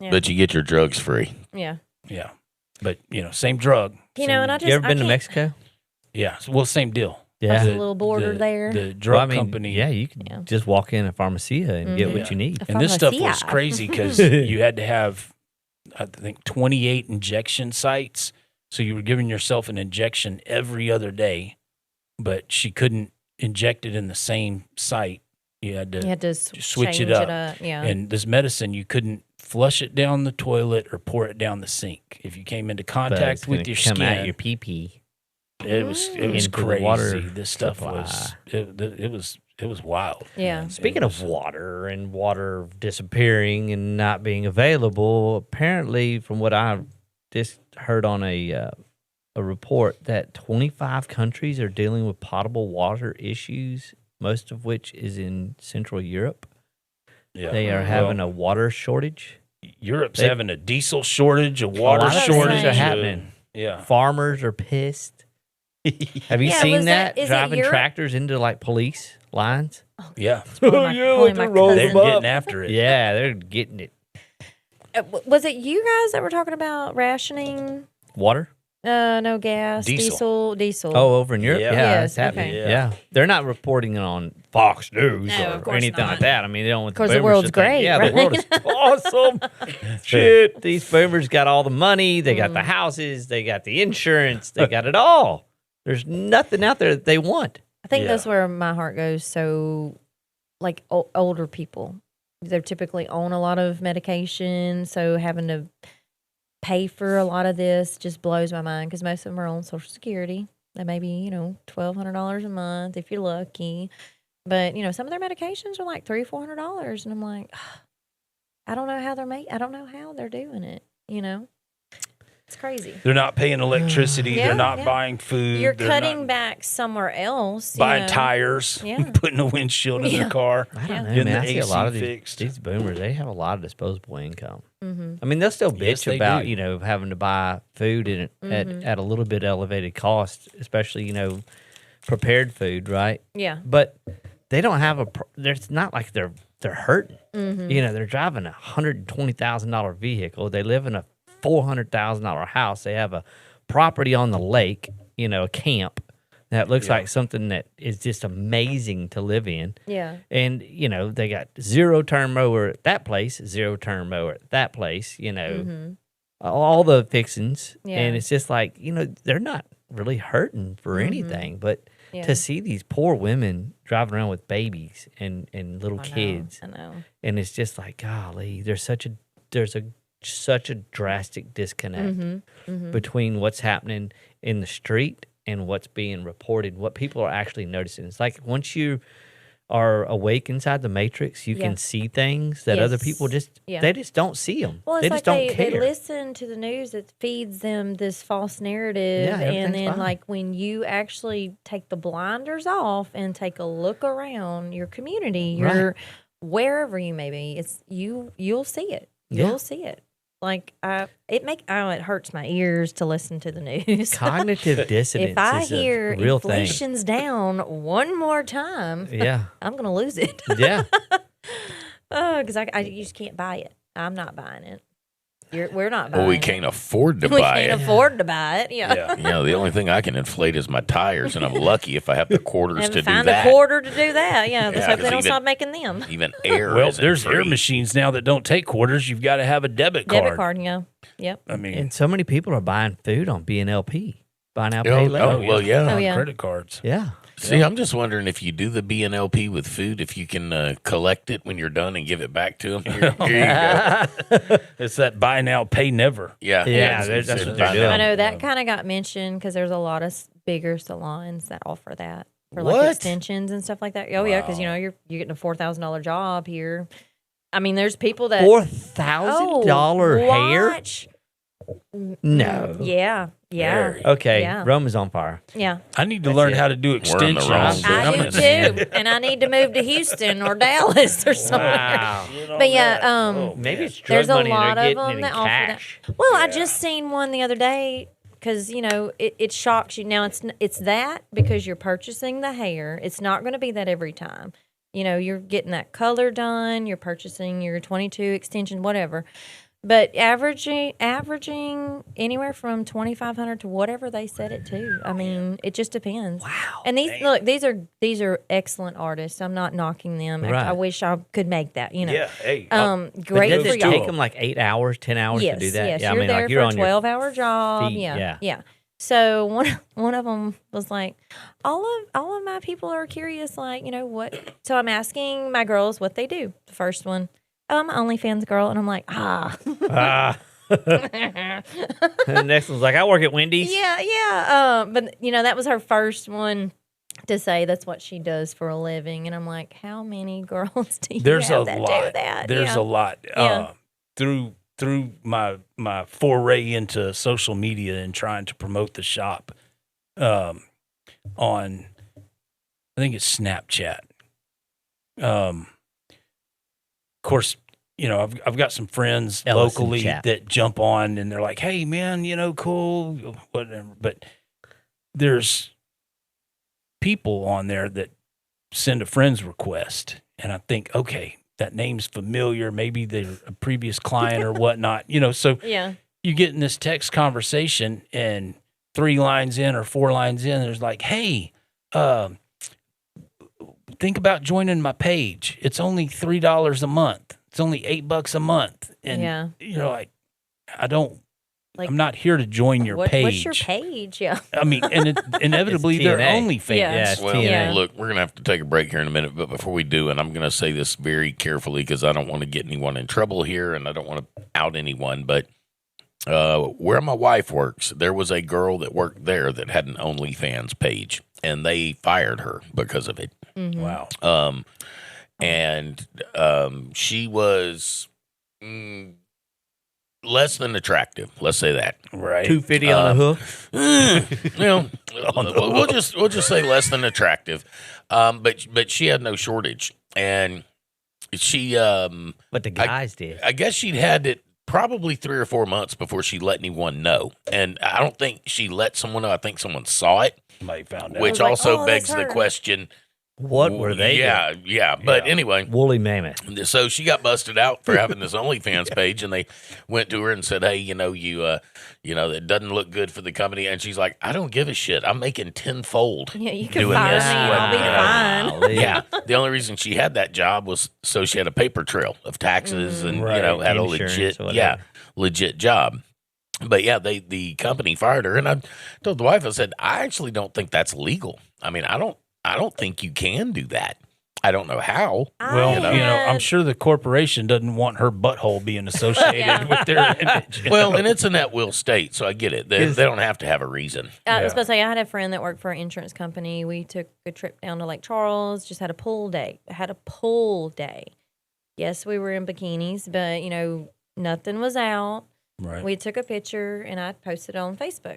yeah, But you get your drugs free. yeah. Yeah. But, same drug. And I just You ever I been to can't- Mexico? Yeah. Well, same deal. There's Yeah. a little border there. The Well, drug company. Yeah, you can Yeah. just walk in a pharmacia and get what you need. A And this stuff was pharmacia. crazy because you had to have, I think, 28 injection sites. So you were giving yourself an injection every other day, but she couldn't inject it in the same site. You had to, You had to switch change it up. Yeah, And this medicine, you couldn't flush it down the toilet or pour it down the sink. If you came into But contact it's with gonna your come skin, out your pee pee. it was Into the crazy. water This stuff was supply. it was wild. yeah. Speaking of water and water disappearing and not being available, apparently, from what I just heard on a report, that 25 countries are dealing with potable water issues, most of which is in Central Europe. Yeah. They are having a water shortage. Europe's They- having a diesel shortage, a water lot of shortage. things are happening. Yeah. Farmers are pissed. Have you Yeah, seen was that- that? is it Driving Europe? tractors into like police lines? Yeah, Probably my they're cousin. getting after it. Yeah, they're getting it. Was it you guys that were talking about rationing? Water? No gas, Diesel. diesel. Oh, over in Europe? Yeah. Yeah, Yes, it's happening. okay. Yeah. They're not reporting it on Fox News No, of or course anything like not. that. I mean, they don't want 'Cause the boomers world's to think, great, Yeah, right? the world is awesome. Shit. These boomers got all the money. They got the houses. They got the insurance. They got it all. There's nothing out there that they want. I think Yeah. that's where my heart goes. So, like older people, they're typically on a lot of medication. So having to pay for a lot of this just blows my mind because most of them are on Social Security. They may be, $1,200 a month if you're lucky. But some of their medications are like $300-$400, and I'm like, I don't know how I don't know how they're doing it. It's crazy. They're not paying electricity. Yeah, they're not yeah. buying food. You're they're cutting not back somewhere else. buying tires, Yeah. putting a windshield in Yeah. their car. I don't know, Getting man. the I see a AC lot of fixed. these boomers, they have a lot of disposable income. Mm-hmm. I mean, they'll still Yes, bitch they about, do. having to buy food at a little bit elevated cost, especially, prepared food, right? Yeah. But they don't have it's not like they're hurting. Mm-hmm. They're driving a $120,000 vehicle. They live in a $400,000 house. They have a property on the lake, a camp that looks like something that is just amazing to live in. Yeah. And, they got zero turn mower at that place, zero turn mower at that place, all the fixings. Yeah. And it's just like, they're not really hurting for anything. But Yeah. to see these poor women driving around with babies and little kids, I know. and it's just like, golly, there's such a drastic disconnect between what's happening in the street and what's being reported, what people are actually noticing. It's like once you are awake inside the matrix, you can see things that other people they just don't see them. Well, it's they like just don't they care. listen to the news that feeds them this false narrative. Yeah, and everything's then, fine. like, when you actually take the blinders off and take a look around your community, wherever you may be, you'll see it. Yeah. You'll see it. Like, it hurts my ears to listen to the news. Cognitive dissonance If I is hear a real thing. inflation's down one more time, Yeah. I'm going to lose it. Yeah. Because I just can't buy it. I'm not buying it. We're not buying Well, we it. can't afford to We buy can't it. afford to buy it. Yeah. Yeah. The only thing I can inflate is my tires, and I'm lucky if I have the quarters And to do find that. a quarter to do that. Yeah. Let's Yeah, hope they 'cause don't even- stop making them. Even air. Well, isn't there's air free. machines now that don't take quarters. You've got to have a debit card. Debit card, yeah. Yep. I mean, And so many people are buying food on BNLP. Buy now, pay later. Oh, well, yeah. Oh, yeah. credit cards. Yeah. See, I'm just wondering if you do the BNLP with food, if you can collect it when you're done and give it back to them. Here you go. It's that buy now, pay never. Yeah, Yeah, it's that's a what they're buy doing. now. I know that kind of got mentioned because there's a lot of bigger salons that offer that for What? like extensions and stuff like that. Oh, yeah. Because, Wow. you're getting a $4,000 job here. I mean, there's people that. $4,000 hair? watch. No. Yeah. Yeah. Very. Okay. Yeah. Rome is on fire. Yeah. I need to learn it. how to do We're in the extensions. wrong business. I do I'm too. And I need to move to Houston or Dallas or somewhere. Wow. But yeah, Maybe it's drug there's a money and lot they're of getting them it in that offer that. cash. Well, I just seen one the other day because it shocks you. Now it's that because you're purchasing the hair. It's not going to be that every time. You're getting that color done. You're purchasing your 22 extension, whatever. But averaging anywhere from 2,500 to whatever they set it to. I mean, it just depends. Wow. And these are excellent artists. I'm not knocking them. Right. I wish I could make that. Yeah. Hey. Great Does for it y'all. take them like 8 hours, 10 hours Yes, to do that? yes. Yeah, You're I mean, there like you're for a on your 12-hour job. feet, Yeah, yeah. So one of them was like, all of my people are curious, like, what? So I'm asking my girls what they do. The first one, I'm an OnlyFans girl, and I'm like, Ah. And the next one's like, I work at Wendy's. yeah. But that was her first one to say that's what she does for a living, and I'm like, how many girls do you There's have a that lot. do that? There's Yeah. a lot. Yeah. Through my foray into social media and trying to promote the shop, on I think it's Snapchat. Of course, I've got some friends Ellison locally chat. that jump on and they're like, "Hey, man, cool, whatever." But there's people on there that send a friend's request. And I think, okay, that name's familiar. Maybe they're a previous client or whatnot, so Yeah. you get in this text conversation and 3 lines in or 4 lines in, there's like, hey, think about joining my page. It's only $3 a month. It's only $8 a month. And you're like, I'm not here to join your page. What's your page? Yeah. I mean, and inevitably they're OnlyFans. Yeah. Well, look, we're going to have to take a break here in a minute, but before we do, and I'm going to say this very carefully because I don't want to get anyone in trouble here and I don't want to out anyone, but where my wife works, there was a girl that worked there that had an OnlyFans page, and they fired her because of it. Mm-hmm. Wow. She was less than attractive. Let's say that. Right. $250 on a hoof. We'll just say less than attractive. But she had no shortage, and she But the guys did. I guess she'd had it probably 3 or 4 months before she let anyone know. And I don't think she let someone know. I think someone saw it, Somebody found out. which like, also oh, begs that's the her. question. What were they doing? Yeah. But anyway, Woolly mammoth. so she got busted out for having this OnlyFans page, and they went to her and said, "Hey, you that doesn't look good for the company." And she's like, "I don't give a shit. I'm making tenfold." Yeah, you can doing fire this. me. I'll be fine. Golly. Yeah, the only reason she had that job was so she had a paper trail of taxes and Right, had a insurance or whatever. legit job. But yeah, the company fired her, and I told the wife, I said, I actually don't think that's legal. I mean, I don't think you can do that. I don't know how. Well, I'm sure the corporation doesn't want her butthole being associated with their image. Well, and it's an at-will state, so I get it. They don't have to have a reason. I was about to say, I had a friend that worked for an insurance company. We took a trip down to Lake Charles, just had a pool day. Yes, we were in bikinis, but, nothing was out. Right. We took a picture, and I posted it on Facebook.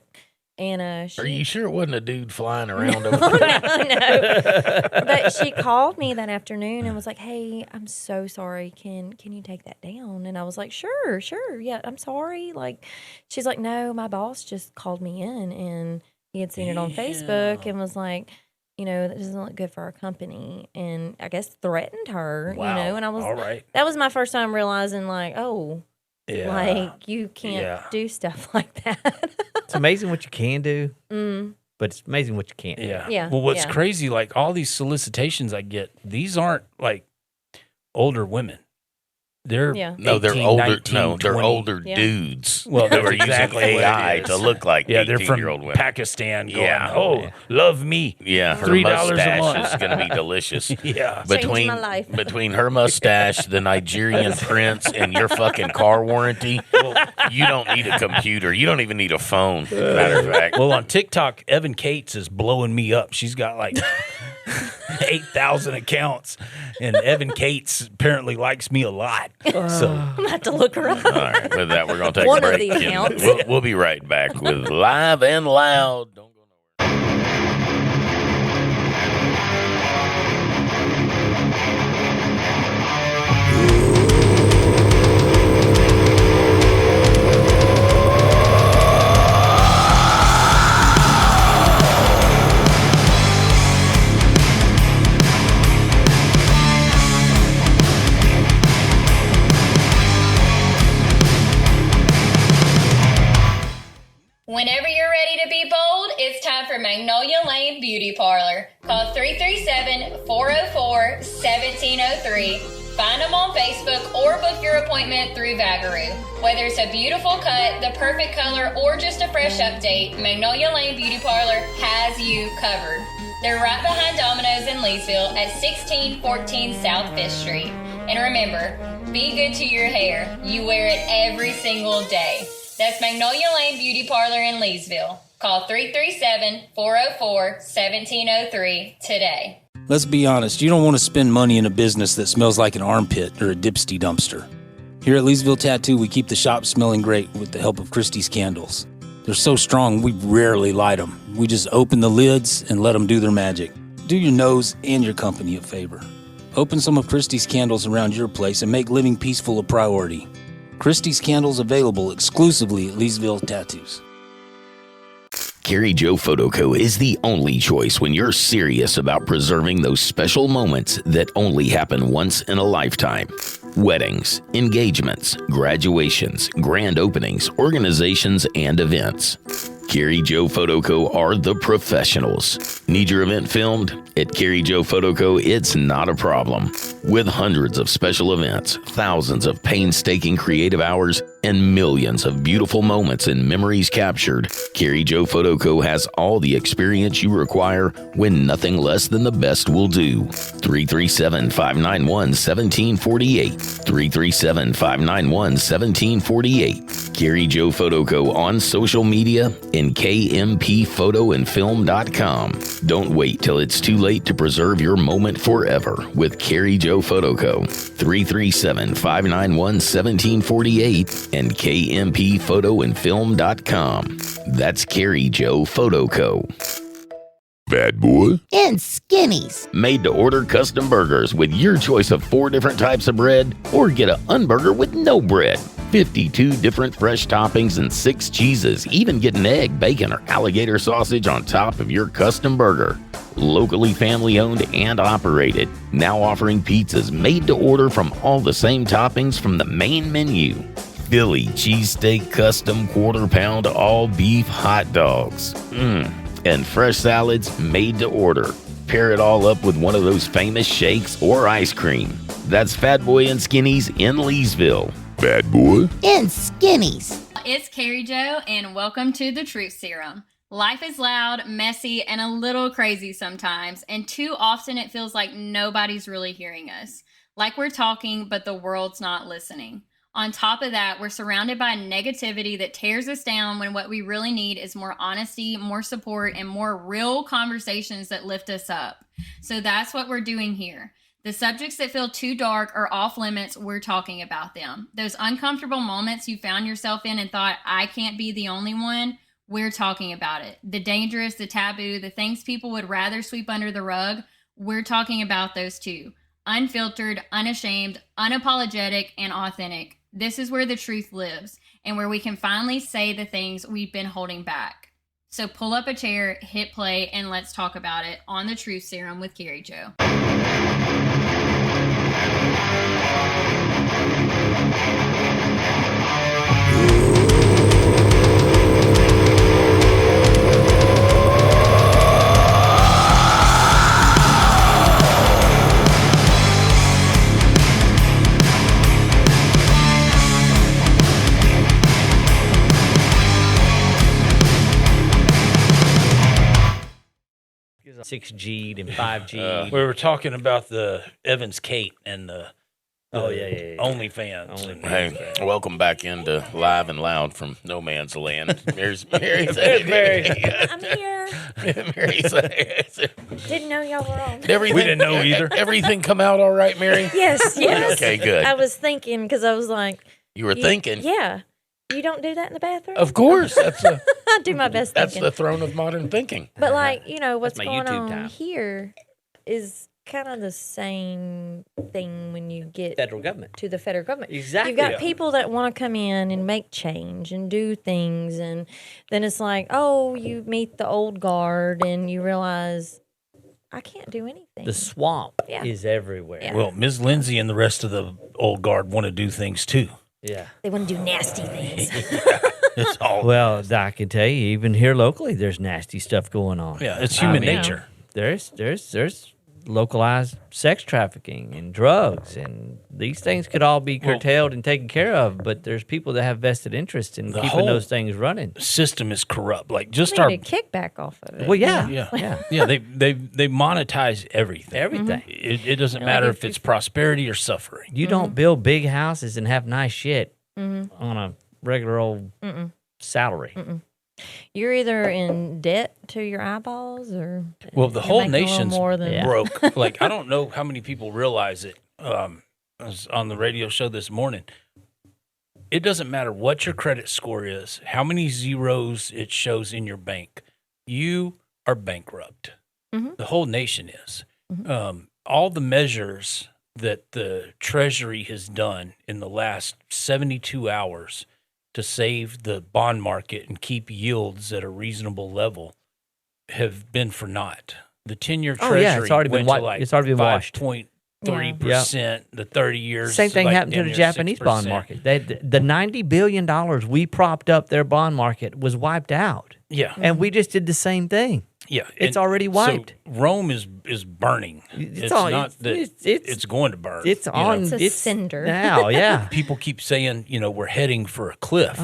And Are you sure it wasn't a dude flying around over No, there? no. But she called me that afternoon and was like, "Hey, I'm so sorry. Can you take that down?" And I was like, "Sure. Yeah, I'm sorry." She's like, "No, my boss just called me in and he had seen it on Facebook and was like, that doesn't look good for our company." And I guess threatened her, Wow. and I was all right. that was my first time realizing Yeah. you can't do stuff like that. It's amazing what you can do, but it's amazing what you can't do. Yeah. Yeah, Well, what's yeah. crazy, all these solicitations I get, these aren't older women. They're Yeah. No, they're 18, older. 19, No, they're 20. older Yeah. dudes. Well, who are that's exactly using what AI it is. to look like Yeah, they're from 18-year-old women. Pakistan going, Yeah. love me. Yeah, her $3 a mustache month. is going to be delicious. Yeah. Between my life. between her mustache, the Nigerian prince, and your fucking car warranty, you don't need a computer. You don't even need a phone. Matter of fact. Well, on TikTok, Evan Cates is blowing me up. She's got 8,000 accounts, and Evan Cates apparently likes me a lot. So I'm gonna have to look her up. All right, with that, we're going to take One a of break. the and accounts. we'll be right back with Live and Loud. Don't go nowhere. Whenever you're ready to be bold, it's time for Magnolia Lane Beauty Parlor. Call 337-404-1703. Find them on Facebook or book your appointment through Vagaroo. Whether it's a beautiful cut, the perfect color, or just a fresh update, Magnolia Lane Beauty Parlor has you covered. They're right behind Domino's in Leesville at 1614 South 5th Street. And remember, be good to your hair. You wear it every single day. That's Magnolia Lane Beauty Parlor in Leesville. Call 337-404-1703 today. Let's be honest, you don't want to spend money in a business that smells like an armpit or a dipsty dumpster. Here at Leesville Tattoo, we keep the shop smelling great with the help of Christie's candles. They're so strong, we rarely light them. We just open the lids and let them do their magic. Do your nose and your company a favor. Open some of Christie's candles around your place and make living peaceful a priority. Christie's candles available exclusively at Leesville Tattoos. Carrie Joe Photo Co. is the only choice when you're serious about preserving those special moments that only happen once in a lifetime. Weddings, engagements, graduations, grand openings, organizations, and events. Carrie Joe Photo Co. are the professionals. Need your event filmed? At Carrie Joe Photo Co., it's not a problem. With hundreds of special events, thousands of painstaking creative hours, and millions of beautiful moments and memories captured, Carrie Joe Photo Co. has all the experience you require when nothing less than the best will do. 337-591-1748. 337-591-1748. Carrie Joe Photo Co. on social media and kmphotoandfilm.com. Don't wait till it's too late to preserve your moment forever with Carrie Joe Photo Co. 337-591-1748 and kmphotoandfilm.com. That's Carrie Joe Photo Co. Bad boy. And skinnies. Made to order custom burgers with your choice of 4 different types of bread, or get an unburger with no bread. 52 different fresh toppings and 6 cheeses. Even get an egg, bacon, or alligator sausage on top of your custom burger. Locally family owned and operated. Now offering pizzas made to order from all the same toppings from the main menu. Philly cheesesteak custom quarter-pound all beef hot dogs. And fresh salads made to order. Pair it all up with one of those famous shakes or ice cream. That's Fat Boy and Skinnies in Leesville. Bad Boy And skinnies. It's Carrie Joe, and welcome to the Truth Serum. Life is loud, messy, and a little crazy sometimes, and too often it feels like nobody's really hearing us. Like we're talking, but the world's not listening. On top of that, we're surrounded by negativity that tears us down when what we really need is more honesty, more support, and more real conversations that lift us up. So that's what we're doing here. The subjects that feel too dark or off limits, we're talking about them. Those uncomfortable moments you found yourself in and thought, I can't be the only one, we're talking about it. The dangerous, the taboo, the things people would rather sweep under the rug, we're talking about those too. Unfiltered, unashamed, unapologetic, and authentic. This is where the truth lives and where we can finally say the things we've been holding back. So pull up a chair, hit play, and let's talk about it on the Truth Serum with Carrie Joe. It's 6G'd and 5G. We were talking about the Evans Kate and the yeah. OnlyFans. Hey, welcome back into Live and Loud from No Man's Land. Mary's Mary. I'm here. Mary's Didn't know y'all were on. everything, We didn't know either. Everything come out all right, Mary? Yes. Okay, good. I was thinking because I was like, You were thinking. Yeah. You don't do that in the bathroom? Of course. I do my best That's thinking. the throne of modern thinking. But like, what's my going YouTube on time. here is kind of the same thing when you get Federal government. to the federal government. Exactly. You've got people that want to come in and make change and do things, and then it's like, oh, you meet the old guard and you realize I can't do anything. The swamp Yeah. is everywhere. Yeah. Well, Ms. Lindsay and the rest of the old guard want to do things too. Yeah. They want to do nasty things. It's all Well, I can tell you, even here locally, there's nasty stuff going on. yeah, it's human yeah. nature. There's localized sex trafficking and drugs, and these things could all be curtailed and taken care of. But there's people that have vested interest in The keeping whole- those things running. System is corrupt. Like just They our need a kickback off of it. Well, yeah, yeah. They monetize everything. everything. It doesn't Like matter if if it's prosperity or suffering. You don't build big houses and have nice shit on a regular old salary. You're either in debt to your eyeballs or Well, the you're whole making a little nation's more than broke. Like I don't know how many people realize it. I was on the radio show this morning. It doesn't matter what your credit score is, how many zeros it shows in your bank. You are bankrupt. The whole nation is. All the measures that the Treasury has done in the last 72 hours to save the bond market and keep yields at a reasonable level have been for naught. The 10-year Treasury it's already been went to like it's already been washed. 5.3%. The 30 years. Same thing like happened to damn the near Japanese 6%. bond market. The $90 billion we propped up their bond market was wiped out. Yeah. And we just did the same thing. Yeah. It's And already wiped. So Rome is burning. It's not that it's going to burn. It's on. It's a cinder. now. Yeah. People keep saying, we're heading for a cliff.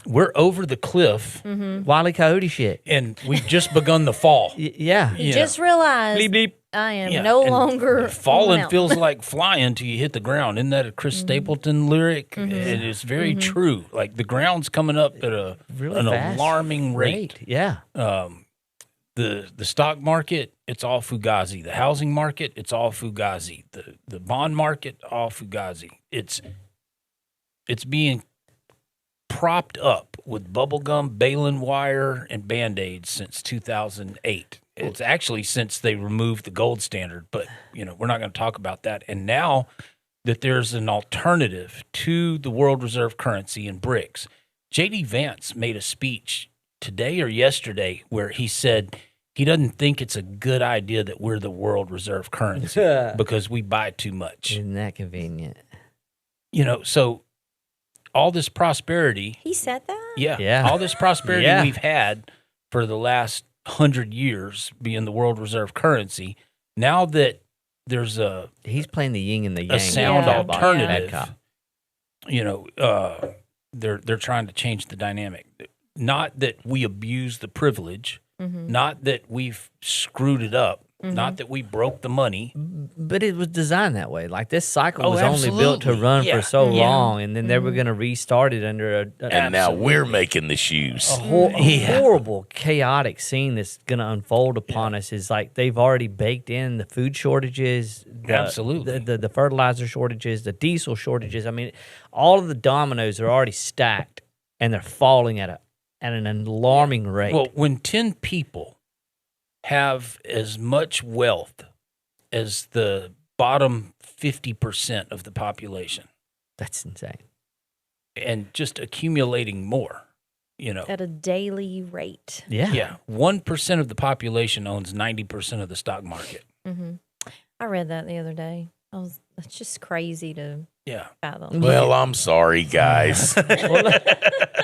We're over the cliff, Wile E. Coyote shit. and we've just begun the fall. Yeah. You just realized Bleep, bleep. I am Yeah, no and longer falling out. feels like flying till you hit the ground. Isn't that a Chris Stapleton lyric? And it's very true. Like the ground's coming up at Really an fast alarming rate. Yeah. The stock market, it's all fugazi. The housing market, it's all fugazi. The bond market, all fugazi. It's being propped up with bubblegum, baling wire, and Band-Aids since 2008. It's actually since they removed the gold standard, but we're not going to talk about that. And now that there's an alternative to the world reserve currency and BRICS, J.D. Vance made a speech today or yesterday where he said he doesn't think it's a good idea that we're the world reserve currency because we buy too much. Isn't that convenient? So all this prosperity, He said that? Yeah. all this prosperity Yeah. we've had for the last 100 years being the world reserve currency, now that there's He's playing the yin and the yang. sound Yeah. alternative, Bad cop. they're trying to change the dynamic. Not that we abuse the privilege, not that we've screwed it up, not that we broke the money. But it was designed that way. Like this cycle Oh, was only built to absolutely. run Yeah. for so Yeah. long, and then they were going to restart it under And now we're making the shoes. a horrible, chaotic scene that's going to unfold upon us. Is like they've already baked in the food shortages, Absolutely. the fertilizer shortages, the diesel shortages. I mean, all of the dominoes are already stacked, and they're falling at an alarming rate. Well, when 10 people have as much wealth as the bottom 50% of the population that's insane. and just accumulating more, At a daily rate. Yeah. 1% of the population owns 90% of the stock market. I read that the other day. That's just crazy to Yeah. fathom. Well, I'm sorry, guys.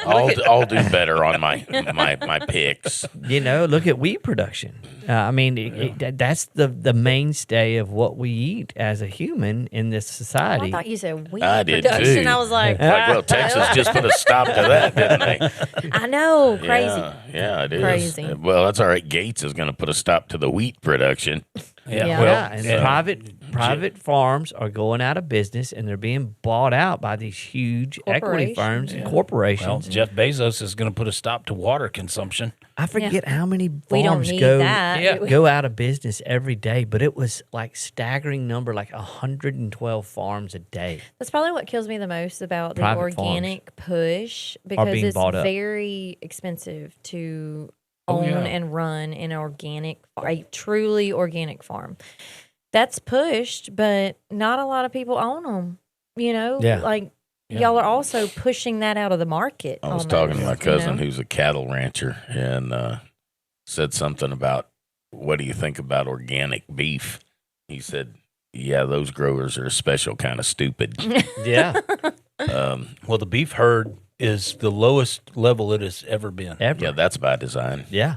I'll do better on my picks. Look at wheat production. I mean, that's the mainstay of what we eat as a human in this Oh, I society. thought you said wheat I did production. too. I was like, Well, Texas just put a stop to that, didn't they? I know, crazy. Yeah, it is. Crazy. Well, that's all right. Gates is going to put a stop to the wheat production. Yeah. Yeah. Well, Yeah, and private farms are going out of business, and they're being bought out by these huge equity firms and well, corporations. Jeff Bezos is going to put a stop to water consumption. I forget how many We don't farms need go that. go out of business every day, but it was like staggering number, like 112 farms a day. That's probably what kills me the most about the Private farms organic push because being it's bought up. very expensive to Oh, own yeah. and run an a truly organic farm. That's pushed, but not a lot of people own them. Yeah. Like Yeah. y'all are also pushing that out of the market. I was almost, talking to my cousin you know? who's a cattle rancher and said something about, what do you think about organic beef? He said, yeah, those growers are a special kind of stupid. Yeah, Well, the beef herd is the lowest level it has ever been. ever. Yeah, that's by design. Yeah,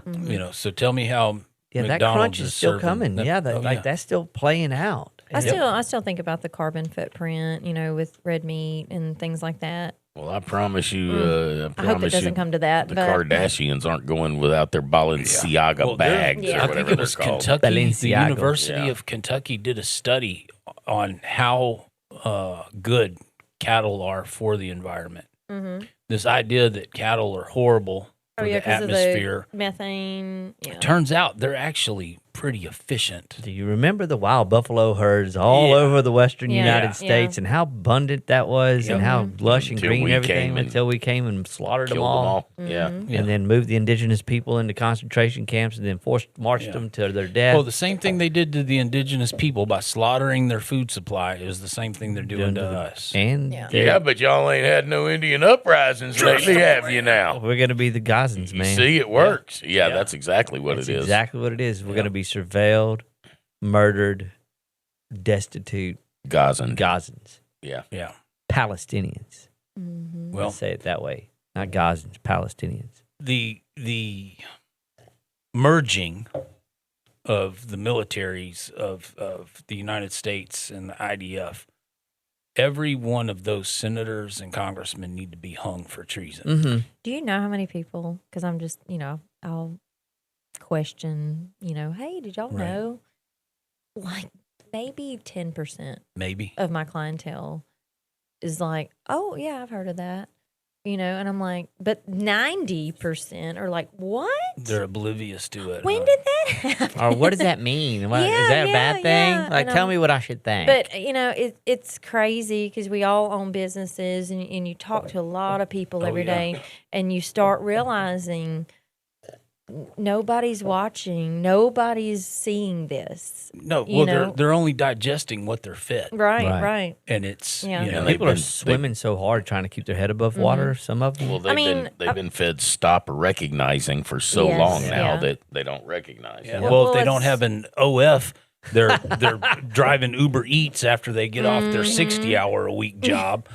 So tell me how yeah. That McDonald's crunch is still serving coming. that- Yeah, oh, like that's still playing out. I still think about the carbon footprint, with red meat and things like that. Well, I promise you, I hope it doesn't come to that. the But Kardashians aren't going without their Balenciaga Well, there- bags Yeah. or I whatever think it was they're called. Kentucky. The Balenciaga. University Yeah. of Kentucky did a study on how good cattle are for the environment. This idea that cattle are horrible for the 'cause of atmosphere. the methane. Yeah. Turns out they're actually pretty efficient. Do you remember the wild buffalo herds all over the western Yeah. United Yeah. States and how abundant that was and how lush and Until green we everything came and until we came and slaughtered them Killed them all? all. Yeah. Yeah. And then moved the indigenous people into concentration camps and then marched them to their death. Well, the same thing they did to the indigenous people by slaughtering their food supply is the same thing they're doing to us. And Yeah, but y'all ain't had no Indian uprisings lately, have you now? we're going to be the Gazans, You man. see, it works. Yeah, that's exactly what That's it is. exactly what it is. We're going to be surveilled, murdered, destitute Gazan. Gazans, Yeah. Yeah. Palestinians. Well, Let's say it that way. Not Gazans, Palestinians. the merging of the militaries of the United States and the IDF, every one of those senators and congressmen need to be hung for treason. Mm-hmm. Do you know how many people? Because I'm just, I'll question, hey, did y'all Right. know? Like maybe 10% Maybe. of my clientele is like, oh, yeah, I've heard of that. And I'm like, but 90% are like, what? They're oblivious to it. When huh? did that happen? Or what does that mean? What, is Yeah, that a bad yeah, thing? yeah. Like, And tell I'm- me what I should think. But it's crazy because we all own businesses, and you talk to a lot of people every day, and you start realizing nobody's watching, nobody's seeing this. No, you well, know? they're only digesting what they're fed, Right. and it's Yeah. you know, And people are been- swimming so hard trying to keep their head above water. Some of them. Well, they've been fed stop recognizing for so Yes, long now yeah. that they don't recognize. yeah. it. Well, if Well, they don't it's- have an OF, they're driving Uber Eats after they get off their 60-hour a week job.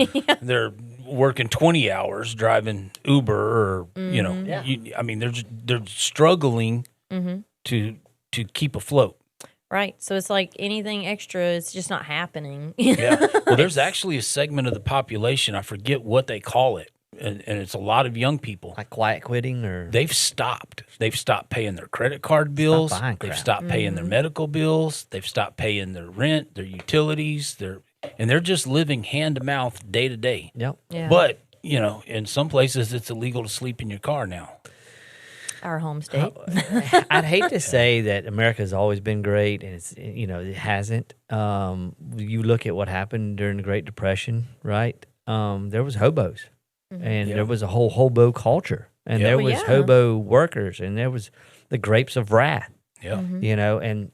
They're working 20 hours driving Uber, or I mean, they're struggling to keep afloat. Right. So it's like anything extra, it's just not happening. Yeah. Well, there's actually a segment of the population, I forget what they call it, and it's a lot of young people. Like quiet quitting or They've stopped. They've stopped paying their credit card bills. buying They've crap. stopped paying their medical bills. They've stopped paying their rent, their utilities. They're just living hand to mouth, day to day. Yep. Yeah. But in some places, it's illegal to sleep in your car now. Our home state. I'd hate to say that America's always been great, and it's it hasn't. You look at what happened during the Great Depression, right? There was hobos, and there was a whole hobo culture, and Yeah. there Well, was yeah. hobo workers, and there was the grapes of wrath, Yeah. and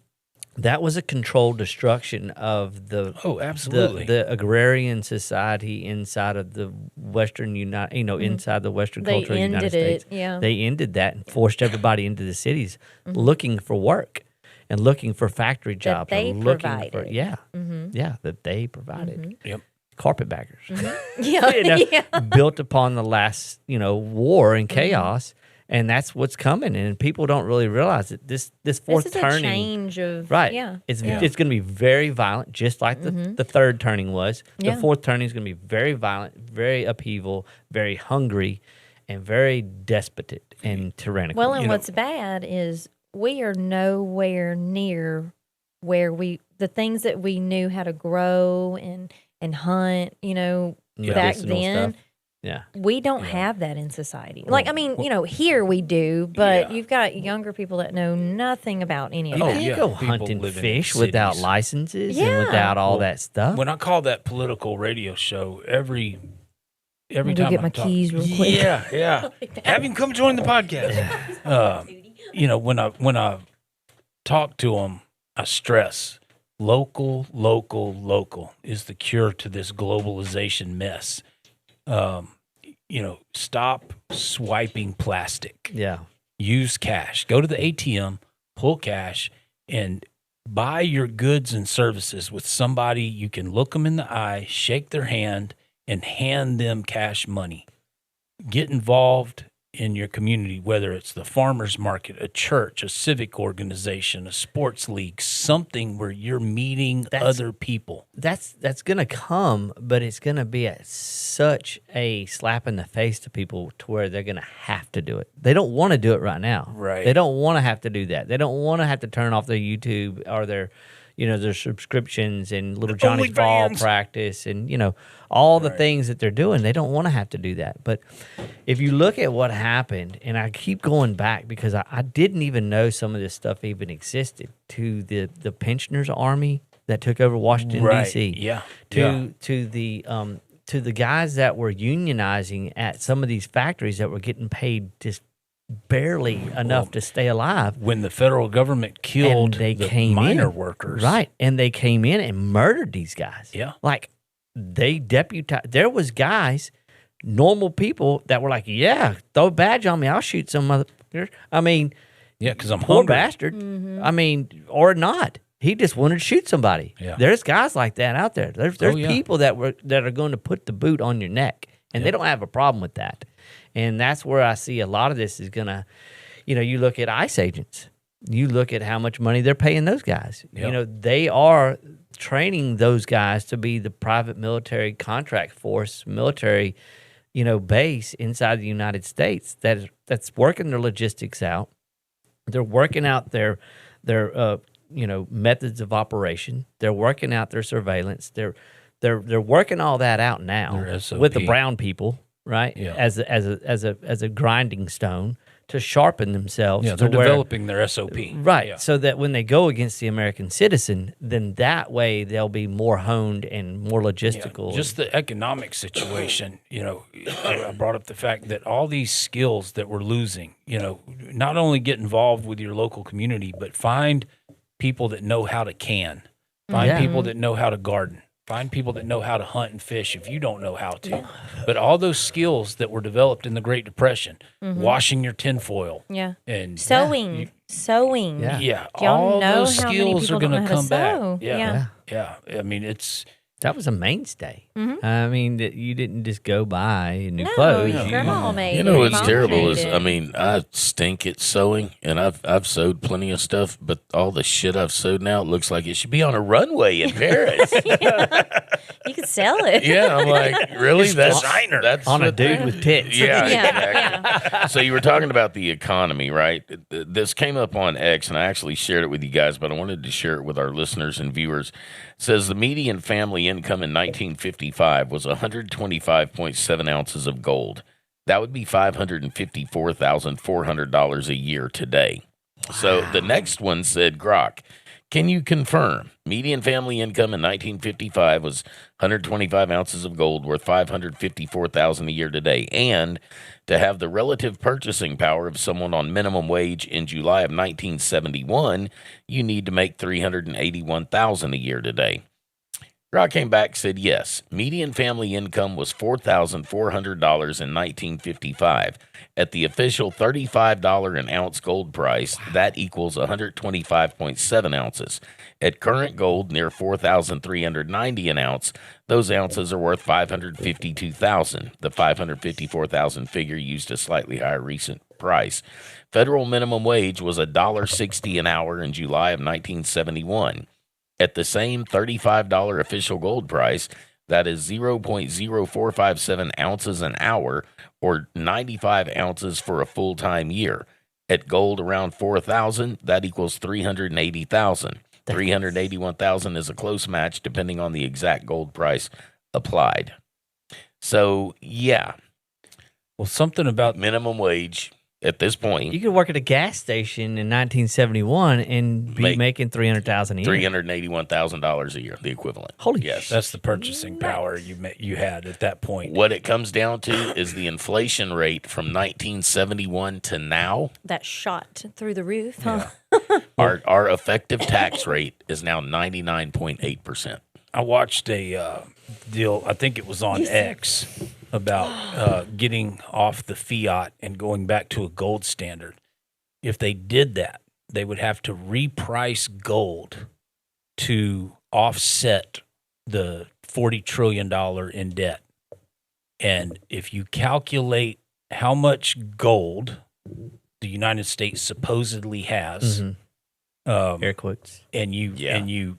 that was a controlled destruction of the Oh, absolutely. the agrarian society inside of the Western inside the Western They culture of the United ended it, States. yeah. They ended that and forced everybody into the cities looking for work and looking for factory jobs. they or looking provided. that they provided. Yep. Carpetbaggers. Yeah. You know, Yeah. built upon the last, war and chaos. And that's what's coming. And people don't really realize that this fourth This is turning. a change of Right. Yeah. It's going to be very violent, just like the third turning was. Yeah. The fourth turning is going to be very violent, very upheaval, very hungry, and very despotic and tyrannical. Well, and what's bad is we are nowhere near where the things that we knew how to grow and hunt, back Medicinal then. stuff. Yeah. We don't have that in society. Like, I mean, here we do, but Yeah. you've got younger people that know nothing about any of You that. can't yeah, go people hunting live in fish without cities. licenses Yeah. and without all Well, that stuff. When I call that political radio show, every Let me time go get I my talk- keys real quick. Yeah. Have him come join the podcast. When I talk to them, I stress local is the cure to this globalization mess. Stop swiping plastic. Yeah. Use cash. Go to the ATM, pull cash, and buy your goods and services with somebody you can look them in the eye, shake their hand, and hand them cash money. Get involved in your community, whether it's the farmer's market, a church, a civic organization, a sports league, something where you're meeting other people. That's going to come, but it's going to be such a slap in the face to people to where they're going to have to do it. They don't want to do it right now. Right. They don't want to have to do that. They don't want to have to turn off their YouTube or their their subscriptions and little Johnny's ball practice and, all the things that they're doing. They don't want to have to do that. But if you look at what happened, and I keep going back because I didn't even know some of this stuff even existed, to the pensioners army that took over Washington, D.C. Yeah. To the guys that were unionizing at some of these factories that were getting paid just barely enough to stay alive. When the federal government killed the miner workers. Right. And they came in and murdered these guys. Yeah. Like, they deputized. There was guys, normal people, that were like, yeah, throw a badge on me. I'll shoot some motherfucker. I mean, yeah, because I'm poor hungry. bastard. I mean, or not. He just wanted to shoot somebody. Yeah. There's guys like that out there. There's people that are going to put the boot on your neck, and they don't have a problem with that. And that's where I see a lot of this is going to, you look at ICE agents. You look at how much money they're paying those guys. Yep. They are training those guys to be the private military contract force, military, base inside the United States that's working their logistics out. They're working out their methods of operation. They're working out their surveillance. They're working all that out now with the brown people, right? Yeah. As a grinding stone to sharpen themselves. Yeah, they're developing their SOP. Right. Yeah. So that when they go against the American citizen, then that way they'll be more honed and more logistical. Yeah, just the economic situation, I brought up the fact that all these skills that we're losing, not only get involved with your local community, but find people that know how to can, find people that know how to garden, find people that know how to hunt and fish if you don't know how to. But all those skills that were developed in the Great Depression, washing your tinfoil, and sewing. Yeah. Do y'all all know those how many skills people are don't going know to how come sew? back. Yeah. I mean, that was a mainstay. I mean, that you didn't just go buy new No, clothes. your grandma made You know it. what's Mom terrible made is, it. I stink at sewing, and I've sewed plenty of stuff, but all the shit I've sewed now looks like it should be on a runway in Paris. You could sell it. Yeah, I'm like, really? It's That's designer. That's On a what dude with tits. Yeah, Yeah, exactly. So you were talking about the economy, right? This came up on X, and I actually shared it with you guys, but I wanted to share it with our listeners and viewers. It says the median family income in 1955 was 125.7 ounces of gold. That would be $554,400 a year today. Wow. So the next one said, Grok, can you confirm median family income in 1955 was 125 ounces of gold worth $554,000 a year today, and to have the relative purchasing power of someone on minimum wage in July of 1971, you need to make $381,000 a year today. Grok came back and said, yes, median family income was $4,400 in 1955. At the official $35 an ounce gold price, that equals 125.7 ounces. At current gold, near $4,390 an ounce, those ounces are worth $552,000. The $554,000 figure used a slightly higher recent price. Federal minimum wage was $1.60 an hour in July of 1971. At the same $35 official gold price, that is 0.0457 ounces an hour, or 95 ounces for a full-time year. At gold around 4,000, that equals $380,000. $381,000 is a close match, depending on the exact gold price applied. So, yeah. Well, something about minimum wage at this point. You could work at a gas station in 1971 and be making $300,000 a year. $381,000 a year, the equivalent. Holy yes, that's the purchasing power you had at that point. What it comes down to is the inflation rate from 1971 to now. That shot through the roof, huh? Our effective tax rate is now 99.8%. I watched a deal, I think it was on X, about getting off the fiat and going back to a gold standard. If they did that, they would have to reprice gold to offset the $40 trillion in debt. And if you calculate how much gold the United States supposedly has, air quotes, and you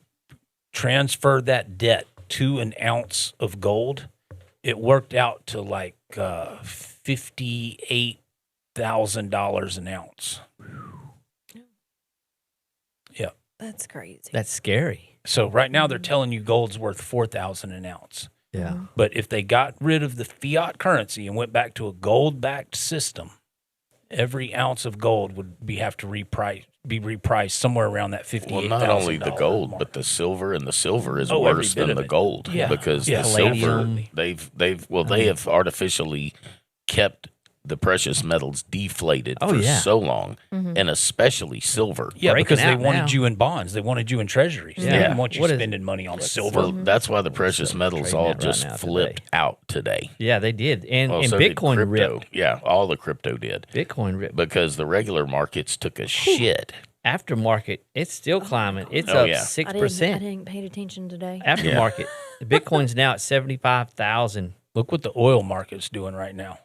transfer that debt to an ounce of gold, it worked out to like $58,000 an ounce. Yeah, That's crazy. That's scary. So right now they're telling you gold's worth $4,000 an ounce. Yeah. But if they got rid of the fiat currency and went back to a gold-backed system, every ounce of gold would have to be repriced somewhere around that $58,000. Well, not only the gold, mark. but the silver, and the silver is Oh, every worse bit than of the it. gold because the silver Palladium. they have artificially kept the precious metals deflated for so long, and especially silver. Yeah, breaking because they out wanted now. you in bonds. They wanted you in treasuries. They Yeah. didn't want you What is- spending money on silver. Well, that's why the precious metals trading all that right just now flipped today. out today. Yeah, they did. And, Well, and so did Bitcoin crypto. ripped. Yeah, all the crypto did Bitcoin ripped. because the regular markets took a shit. Aftermarket, it's still climbing. It's Oh, up yeah. 6%. I didn't pay attention today. Aftermarket. Bitcoin's now at 75,000. Look what the oil market's doing right now.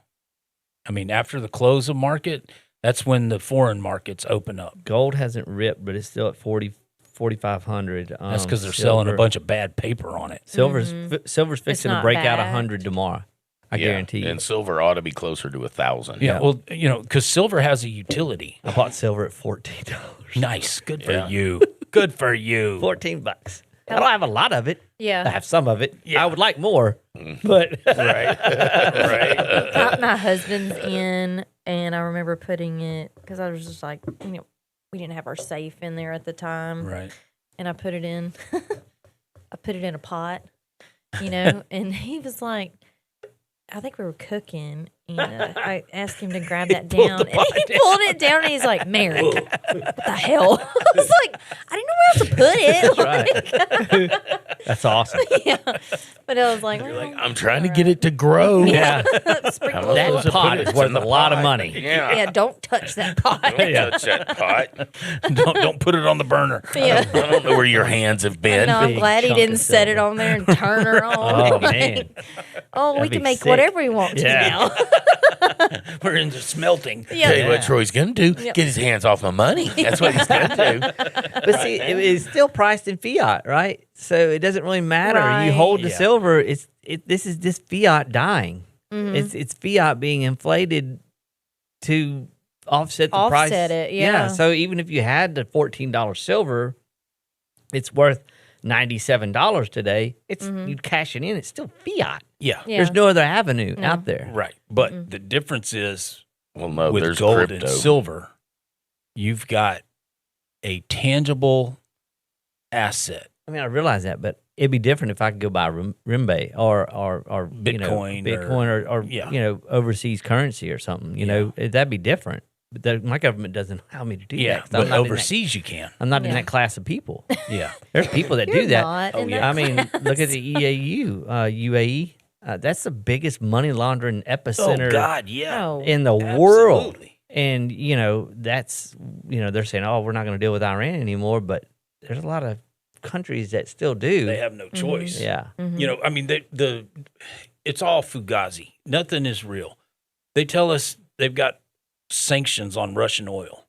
I mean, after the close of market, that's when the foreign markets open up. Gold hasn't ripped, but it's still at 4,500. That's because they're selling a bunch of bad paper on it. Silver's fixing to not break out bad. 100 tomorrow. I Yeah, guarantee you. And silver ought to be closer to 1,000. Yeah, well, because silver has a utility. I bought silver at $14. Nice. Good for Yeah. you. Good for you. $14. I don't have a lot of it. I Yeah. have some of it. I would like more, but Right. Right. My husband's in, and I remember putting it because I was just like, we didn't have our safe in there at the time, Right. and I put it in. I put it in a pot, and he was like, I think we were cooking, and I asked him to grab that down, and he pulled it down, and he's like, Mary, what the hell? I was like, I didn't know where else to put it. Like, that's awesome. yeah. But I was like, I'm trying to get it to grow. Yeah. sprinkle How it. am I supposed That to pot put it? is It's worth in the a lot of pot. money. Yeah. Yeah, don't touch that pot. Don't touch that pot. don't put it on the burner. Yeah. I don't know where your hands have been. No, I'm Big glad he chunk didn't of set it silver. on there and turn her on. Oh, man. Oh, we That'd can be make sick. whatever we want to Yeah. now. We're into smelting. Yeah. Tell you what Troy's going to do, Yep. get his hands off my money. That's what he's going to do. But see, it's still priced in fiat, right? So it doesn't really matter. You Right. hold the Yeah. silver. This is this fiat dying. Mm-hmm. It's fiat being inflated to offset the price. Offset it, yeah. So even if you had the $14 silver, it's worth $97 today. It's you cash it in. It's still fiat. Yeah. Yeah. There's no other avenue out there. Right. But the difference is Well, no, with there's gold crypto. and silver, you've got a tangible asset. I mean, I realize that, but it'd be different if I could go buy Rimbe or Bitcoin Bitcoin or yeah. Overseas currency or something. You know, that'd be different. But my government doesn't allow me to do Yeah. that. 'cause I'm But not in that- overseas, you can. I'm not in Yeah. that class of people. Yeah. There's people that You're do that. not in that I mean, look at the UAE. That's the biggest money laundering epicenter Oh, God. Yeah. Oh, in the world. Absolutely. And that's they're saying, oh, we're not going to deal with Iran anymore. But there's a lot of countries that still do. They have no choice. Yeah. I mean, it's all fugazi. Nothing is real. They tell us they've got sanctions on Russian oil.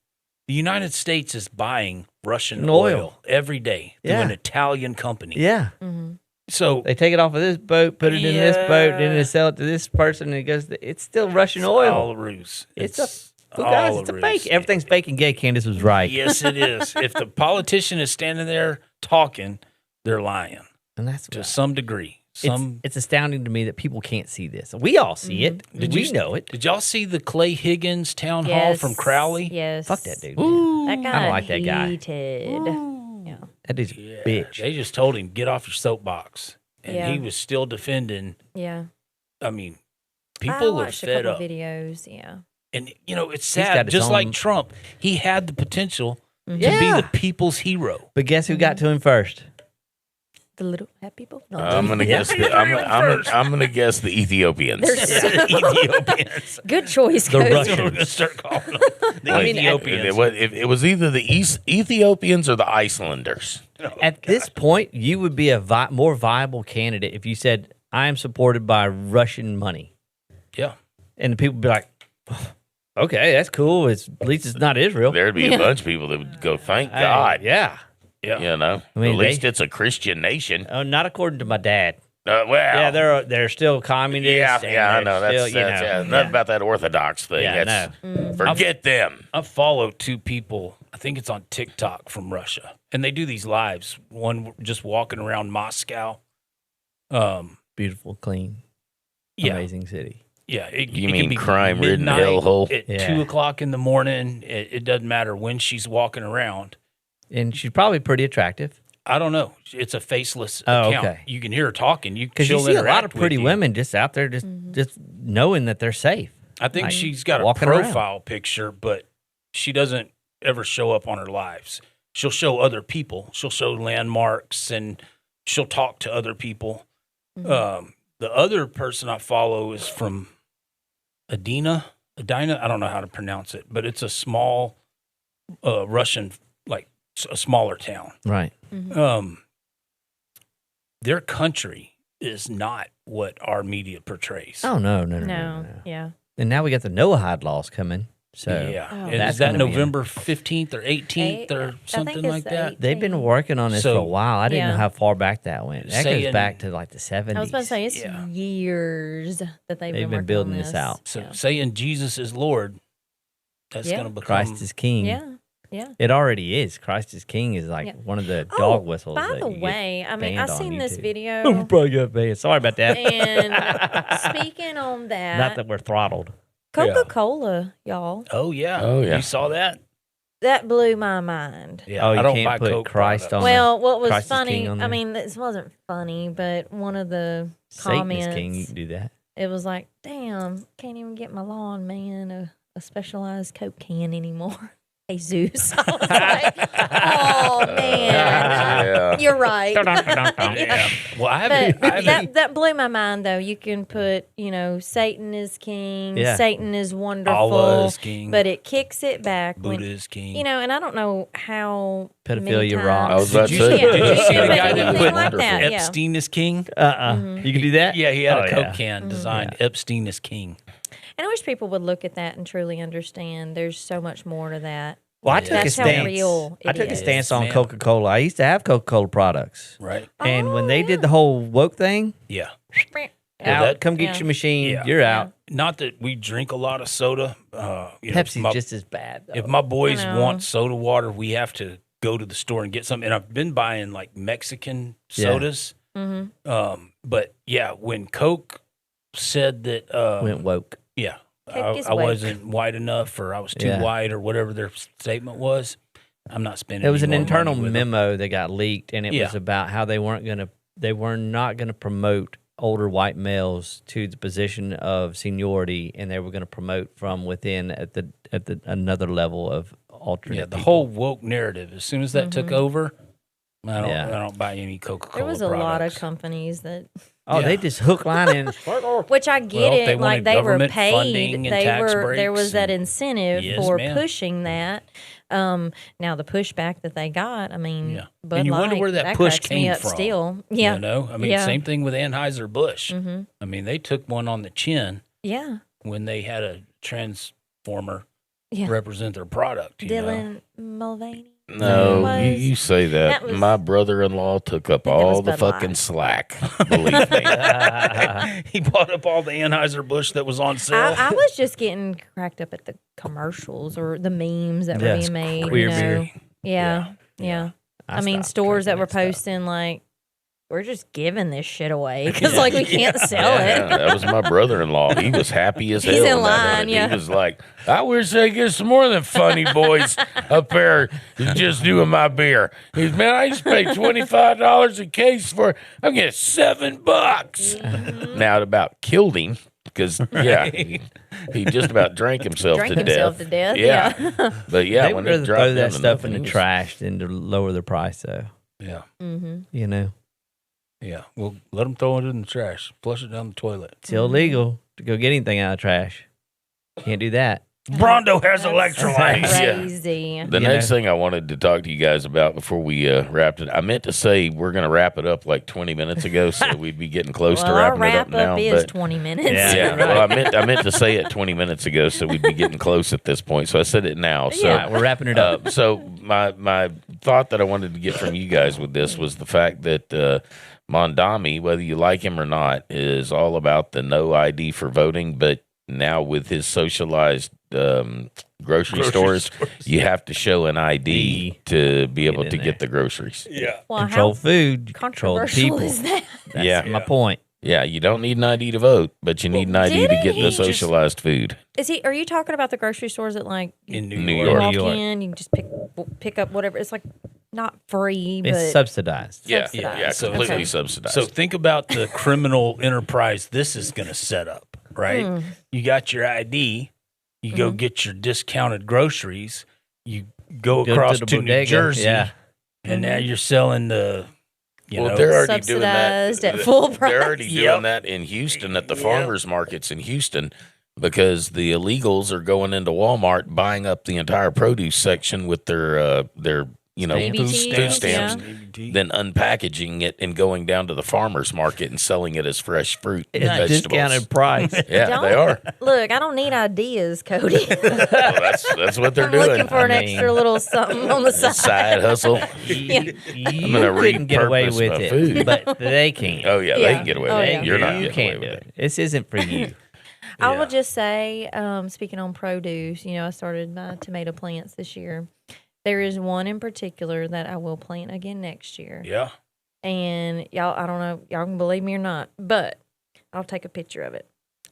The United States is buying Russian Oil. oil every day through Yeah. an Italian company. Yeah. So They take it off of this boat, put it in this boat, then Yeah. they sell it to this person, and it goes. It's still Russian it's oil. all a ruse. It's all guys, it's a ruse. fake. Everything's fake and gay. Candace was right. Yes, it is. If the politician is standing there talking, they're lying And that's to some degree. it's astounding to me that people can't see this. We all see it. We know it. Did y'all see the Clay Higgins town hall yes, from Crowley? Yes. Fuck that dude. man. That guy I don't like that guy. heated. Yeah. That dude's a Yeah, bitch. They just told him get off your soapbox, and Yeah. he was still defending. Yeah. I mean, I people are watched a fed couple up, videos. Yeah. and it's got sad. his Just own- like Trump, he had the potential to be Yeah. the people's hero. But guess who got to him first? The little hat people. No, I'm gonna guess. I'm gonna guess the Ethiopians. Ethiopians. good choice. The Coach. Russians. We're gonna start calling them the Like, Ethiopians. it was either the Ethiopians or the Icelanders. At this point, you would be a more viable candidate if you said, "I am supported by Russian money," Yeah. and the people would be like, "Okay, that's cool. At least it's not Israel." There'd be a bunch of people that would go, "Thank God." Yeah. Yeah. You know, I mean, at least it's a Christian nation. Oh, not according to my dad. Well, Yeah, they're still communists. yeah, and I they're know. That's, still, nothing about that Orthodox thing. Yeah, That's, Forget them. I follow 2 people, I think it's on TikTok, from Russia. And they do these lives. One just walking around Moscow. Beautiful, clean, amazing city. Yeah. It You can mean be crime-ridden midnight, hellhole? At Yeah. 2 o'clock in the morning. It doesn't matter when she's walking around. And she's probably pretty attractive. I don't know. It's a faceless Oh, account. okay. You can hear her talking. Because you she'll see a lot interact of with pretty you. women just out there, just knowing that they're safe. I think like, she's got a walking around. profile picture, but she doesn't ever show up on her lives. She'll show other people. She'll show landmarks, and she'll talk to other people. The other person I follow is from Adina. I don't know how to pronounce it, but it's a small Russian, like a smaller town. Right. Their country is not what our media portrays. Oh, no. No. Yeah. And now we got the Noahide laws coming. So yeah. Oh. And That's is that gonna be November 15th or 18th or something it's like the that? they've been working on this for a while. I didn't know Yeah. how far back that went. That goes Saying- back to like the 70s. I was about to say it's Yeah. years that they've been working building on this out. So Yeah. saying Jesus is Lord, that's Yeah. going to become Christ is King. Yeah. Yeah. It already is. Christ is King is like Yeah. one of the Oh, dog whistles. by that the you get way, I mean, I banned on seen this YouTube. video, Oh, probably got banned. Sorry about that. and speaking on that, Not that we're throttled. Coca-Cola, y'all, Oh yeah. Oh, yeah. You saw that? that blew my mind. Yeah. Oh, you I don't can't buy put Coke Christ products. on Well, what was Christ is funny, King on I there. mean, this wasn't funny, but one of the Satan comments, is King. You can do that. it was like, damn, can't even get my lawn man a specialized Coke can anymore. Jesus. I was like, oh, man. Yeah. You're right. Yeah. Well, I haven't. But I haven't that blew my mind, though. You can put, Satan is king, Yeah. Satan is wonderful, Allah is king. but it kicks it back. Buddha When, is king. and I don't know how many Pedophilia times. rocks. I was about to Did you say. see- did you see the But guy that anything put like that, yeah. Epstein is king? You can do that? Yeah, he had Oh, a Coke yeah. can designed Epstein is king. And I wish people would look at that and truly understand there's so much more to that. Well, I took That's a how stance. real I it took a is. stance on Man. Coca-Cola. I used to have Coca-Cola products. Right? And when they Oh, did the whole woke thing, Yeah. yeah. out, that- come get yeah. your machine, Yeah. you're out. Not that we drink a lot of soda. Pepsi's my, just as bad. Though. if my boys I know. want soda water, we have to go to the store and get some. And I've been buying like Mexican Yeah. sodas. But yeah, when Coke said that, Went woke. yeah, Coke is I woke. wasn't white enough, or I was too Yeah. white, or whatever their statement was, I'm not spending. It was any an more internal money with them. memo that got leaked, and it Yeah. was about how they were not gonna promote older white males to the position of seniority, and they were gonna promote from within at the another level of alternate. Yeah, the people. whole woke narrative. As soon as that took over, I Yeah. don't buy any Coca-Cola. There was a lot of products. companies that, Oh, they Yeah. just hook, line, and which I get Well, if it, they like wanted they were government paid, funding and tax there breaks was that and- incentive Yes, for ma'am. pushing that. Now the pushback that they got, I mean, Yeah. Bud And you wonder Light, where that push cracks me came up from, still. Yeah, You know, I mean, Yeah. same thing with Anheuser-Busch. Mm-hmm. I mean, they took one on the chin yeah, when they had a transformer yeah. represent their product. You know? Dylan Mulvaney. No, Was- you say that. that was- My brother-in-law took up think it was all the Bud fucking Light. slack. Believe me. He bought up all the Anheuser-Busch that was on sale. I was just getting cracked up at the commercials or the memes that were Yeah, being made. queer you know? beer. Yeah. I mean, stopped stores that drinking were that stuff. posting like, we're just giving this shit away because like we can't sell Yeah, it. that was my brother-in-law. He was happy as hell. He's in when that line, happened. yeah. He was like, I wish they get some more than funny boys up there just doing my beer. He's, man, I used to pay $25 a case for, I'm getting $7. Mm-hmm. Now it about killed him because, yeah, he just about drank himself Drank to himself death. to death. Yeah. But yeah, They when would they rather dropped throw down that to stuff in nothing, the it was- trash than to lower the price, though. Yeah. Mm-hmm. You know, Yeah. Well, let them throw it in the trash. Flush it down the toilet. it's illegal to go get anything out of trash. Can't do that. Brondo has electrolytes. Yeah. Crazy. The You next know? thing I wanted to talk to you guys about before we wrapped it, I meant to say we're going to wrap it up like 20 minutes ago, so we'd be getting close to Well, our wrapping it up wrap up now. is But 20 minutes. Yeah. well, I meant to say it 20 minutes ago, so we'd be getting close at this point. So I said it now. So All right, we're wrapping it up. so my thought that I wanted to get from you guys with this was the fact that Mondami, whether you like him or not, is all about the no ID for voting. But now with his socialized grocery stores, you have to show an ID to be able to get the groceries. Yeah. Well, Control how food, control the controversial people. is that? That's my point. Yeah, you don't need an ID to vote, but you need an ID to didn't get he the just- socialized food. Are you talking about the grocery stores that like In New New York. you York. walk New York. in, you can just pick up whatever. It's like not free, but It's subsidized. Yeah, subsidized. yeah, So- completely Okay. subsidized. So think about the criminal enterprise this is going to set up, right? You got your ID, you go get your discounted groceries, you go Go across to to, the New bodega, Jersey, yeah. and now you're selling the, they're already doing that. Subsidized at full They're already price. doing that in Houston at the farmers markets in Houston because the illegals are going into Walmart buying up the entire produce section with their EBTs, food stamps, yeah. then unpackaging it and going down to the farmers market and selling it as fresh fruit and It's a vegetables. discounted price. Yeah, they are. Look, I don't need ideas, Cody. Well, that's what they're I'm doing. looking for an I mean- extra little something on the side. Side hustle. You gonna couldn't get away repurpose with my it, food. but they can. Oh yeah, they Yeah. can get away Oh, with yeah. it. You're not You getting can't away do with it. This isn't for you. I will just say, speaking on produce, I started my tomato plants this year. There is one in particular that I will plant again next year. Yeah. And y'all, I don't know, y'all can believe me or not, but I'll take a picture of it.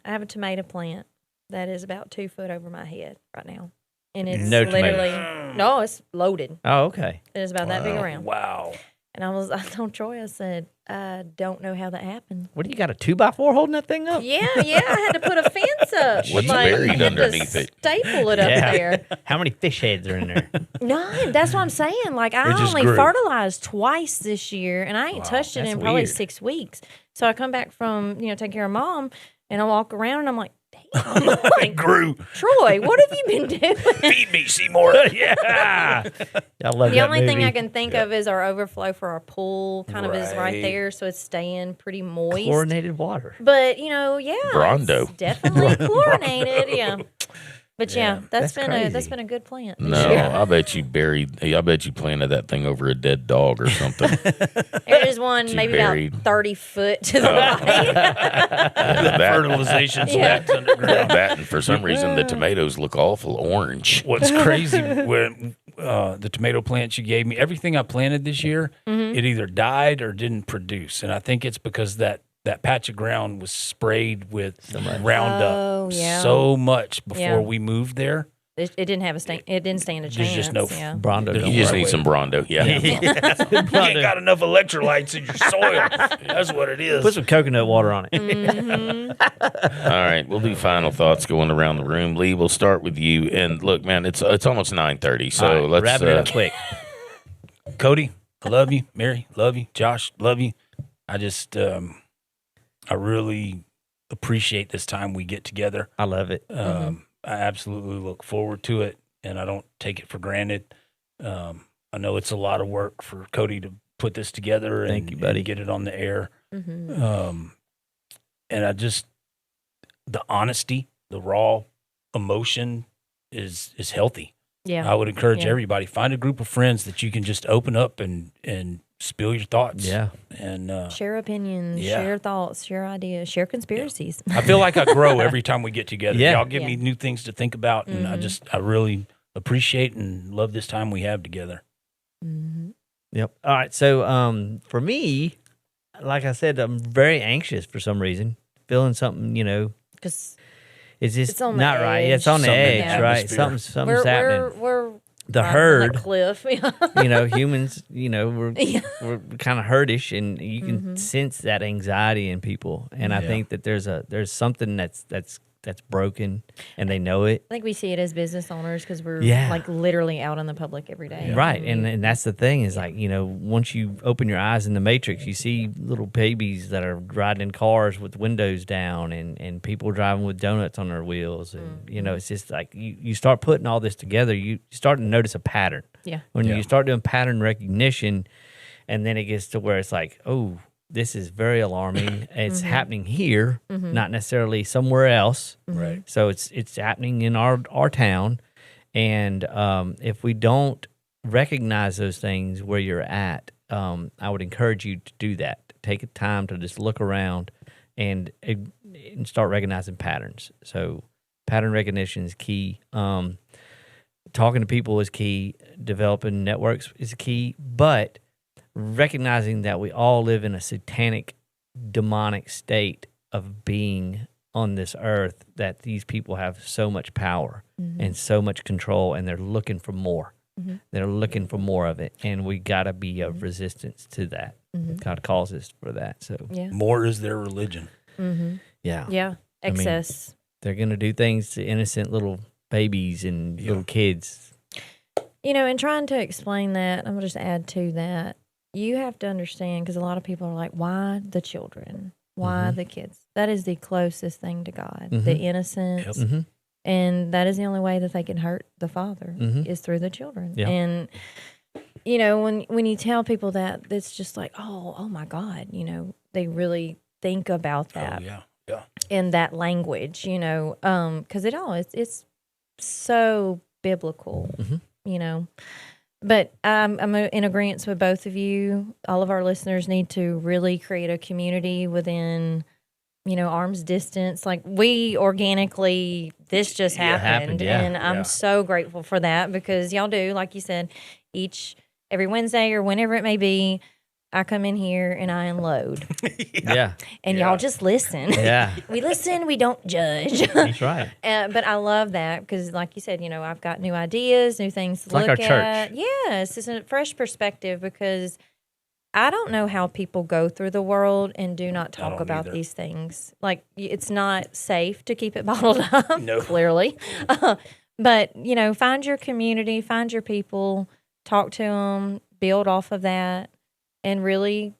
I have a tomato plant that is about 2 foot over my head right now. And it's No literally, no, it's loaded. Oh, okay. It is about that big around. Wow. And I told Troy, I said, I don't know how that happened. What do you got, a 2x4 holding that thing up? Yeah, I had to put a fence up. What's I buried had to underneath it? Staple it up there. How many fish heads are in there? None. That's what I'm saying. Like, I It just only grew. fertilized twice this year, and I ain't touched it that's in probably weird. 6 weeks. So I come back from, taking care of mom, and I walk around, and I'm like, damn, like, Grew. Troy, what have you been doing? Feed me, Seymour. Yeah. I love The that only thing movie. I can think of is our overflow for our pool kind of is right Right. there, so it's staying pretty moist. Chlorinated water. But Brondo. it's definitely chlorinated. Yeah, but yeah, that's that's crazy. been a good plant. this No, year. I bet you planted that thing over a dead dog or something. There is one Too maybe buried. about 30 foot to the right. that, Fertilization stacks underground. that, and for some reason, the tomatoes look awful orange. What's crazy when the tomato plants you gave me, everything I planted this year, it either died or didn't produce, and I think it's because that patch of ground was sprayed with Roundup Oh, yeah. so much before Yeah. we moved there. It didn't have a stand. It didn't stand a There's chance. just no yeah. Brondo. There's don't You just work. need some Brondo. Yeah. You ain't got enough electrolytes in your soil. That's what it is. Put some coconut water on it. Mm-hmm. All right, we'll do final thoughts going around the room. Lee, we'll start with you. And look, man, it's almost 9:30, so All right, let's wrap it up quick. Cody, I love you. Mary, love you. Josh, love you. I just, I really appreciate this time we get together. I love it. I absolutely look forward to it, and I don't take it for granted. I know it's a lot of work for Cody to put this together Thank you, buddy. and get it on the air. Mm-hmm. And I just, the honesty, the raw emotion is healthy. Yeah. I would encourage Yeah. everybody, find a group of friends that you can just open up and spill your thoughts. Yeah. And Share opinions, Yeah. share thoughts, share ideas, share conspiracies. I feel like I grow every time we get together. Yeah. Y'all give me new things to think about, and I really appreciate and love this time we have together. Mm-hmm. Yep. All right. So, for me, like I said, I'm very anxious for some reason, feeling something, Because it's just It's on the not right. Yeah, it's on the Something in edge, the right? atmosphere. Something's happening. we're The riding on herd, that cliff. humans, we're Yeah. we're kind of herdish, and you can sense that anxiety in people. And I Yeah. think that there's something that's broken, and they know it. I think we see it as business owners because we're Yeah. like literally out in the public every day. Right. And that's the thing is like, once you open your eyes in the matrix, you see little babies that are riding in cars with windows down and people driving with donuts on their wheels. And, it's just like you start putting all this together, you start to notice a pattern. Yeah. When you start doing pattern recognition, and then it gets to where it's like, oh, this is very alarming. It's happening here, not necessarily somewhere else. Right. So it's happening in our town, and if we don't recognize those things where you're at, I would encourage you to do that. take time to just look around and start recognizing patterns. So pattern recognition is key. Talking to people is key. Developing networks is key. But recognizing that we all live in a satanic, demonic state of being on this earth, that these people have so much power and so much control, and they're looking for more. They're looking for more of it, and we got to be a resistance to that. God calls us for that. So More is their religion. yeah, Excess. they're gonna do things to innocent little babies and little kids. And trying to explain that, I'm going to just add to that. You have to understand, because a lot of people are like, why the children? Why the kids? That is the closest thing to God, the innocence. And that is the only way that they can hurt the Father is through the children. Yeah. And, when you tell people that, it's just like, oh my God, they really think about that in that language, because it's so biblical, But I'm in agreement with both of you. All of our listeners need to really create a community within, arm's distance. Like we organically, this just happened. And I'm so grateful for that, because y'all do, like you said, every Wednesday or whenever it may be, I come in here and I unload. And y'all just listen. We listen, we don't judge. That's right. But I love that, because, like you said, I've got new ideas, new things to look like our at. church. Yes, it's a fresh perspective, because I don't know how people go through the world and do not talk about these things. Like, it's not safe to keep it bottled up, clearly. But, find your community, find your people, talk to them, build off of that, and really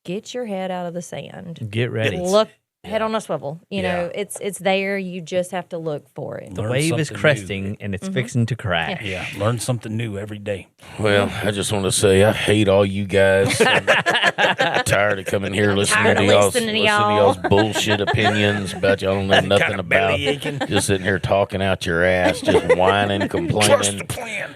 get your head out of the sand. Get ready. Look, head on a swivel. It's there. You just have to look for it. The wave is cresting, and it's fixing to crash. Learn something new every day. Well, I just want to say I hate all you guys. I'm tired of coming here listening to y'all's bullshit opinions about y'all don't know nothing about. Just sitting here talking out your ass, just whining, complaining. Trust the plan.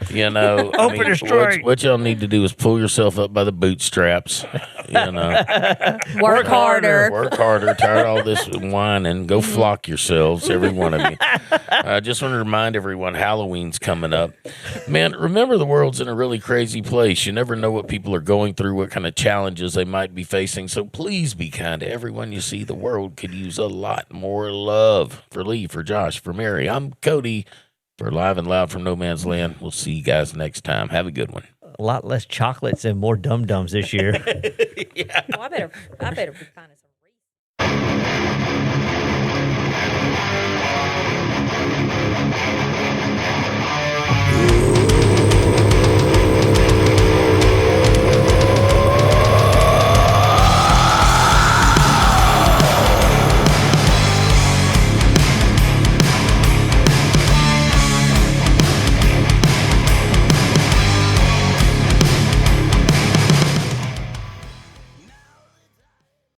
Open or straight. What y'all need to do is pull yourself up by the bootstraps. Work harder. Work harder. Tired of all this whining. Go flock yourselves, every one of you. I just want to remind everyone, Halloween's coming up. Man, remember, the world's in a really crazy place. You never know what people are going through, what kind of challenges they might be facing. So please be kind to everyone you see. The world could use a lot more love. For Lee, for Josh, for Mary, I'm Cody. For Live and Loud from No Man's Land. We'll see you guys next time. Have a good one. A lot less chocolates and more dum-dums this year. Oh, I better be finding some.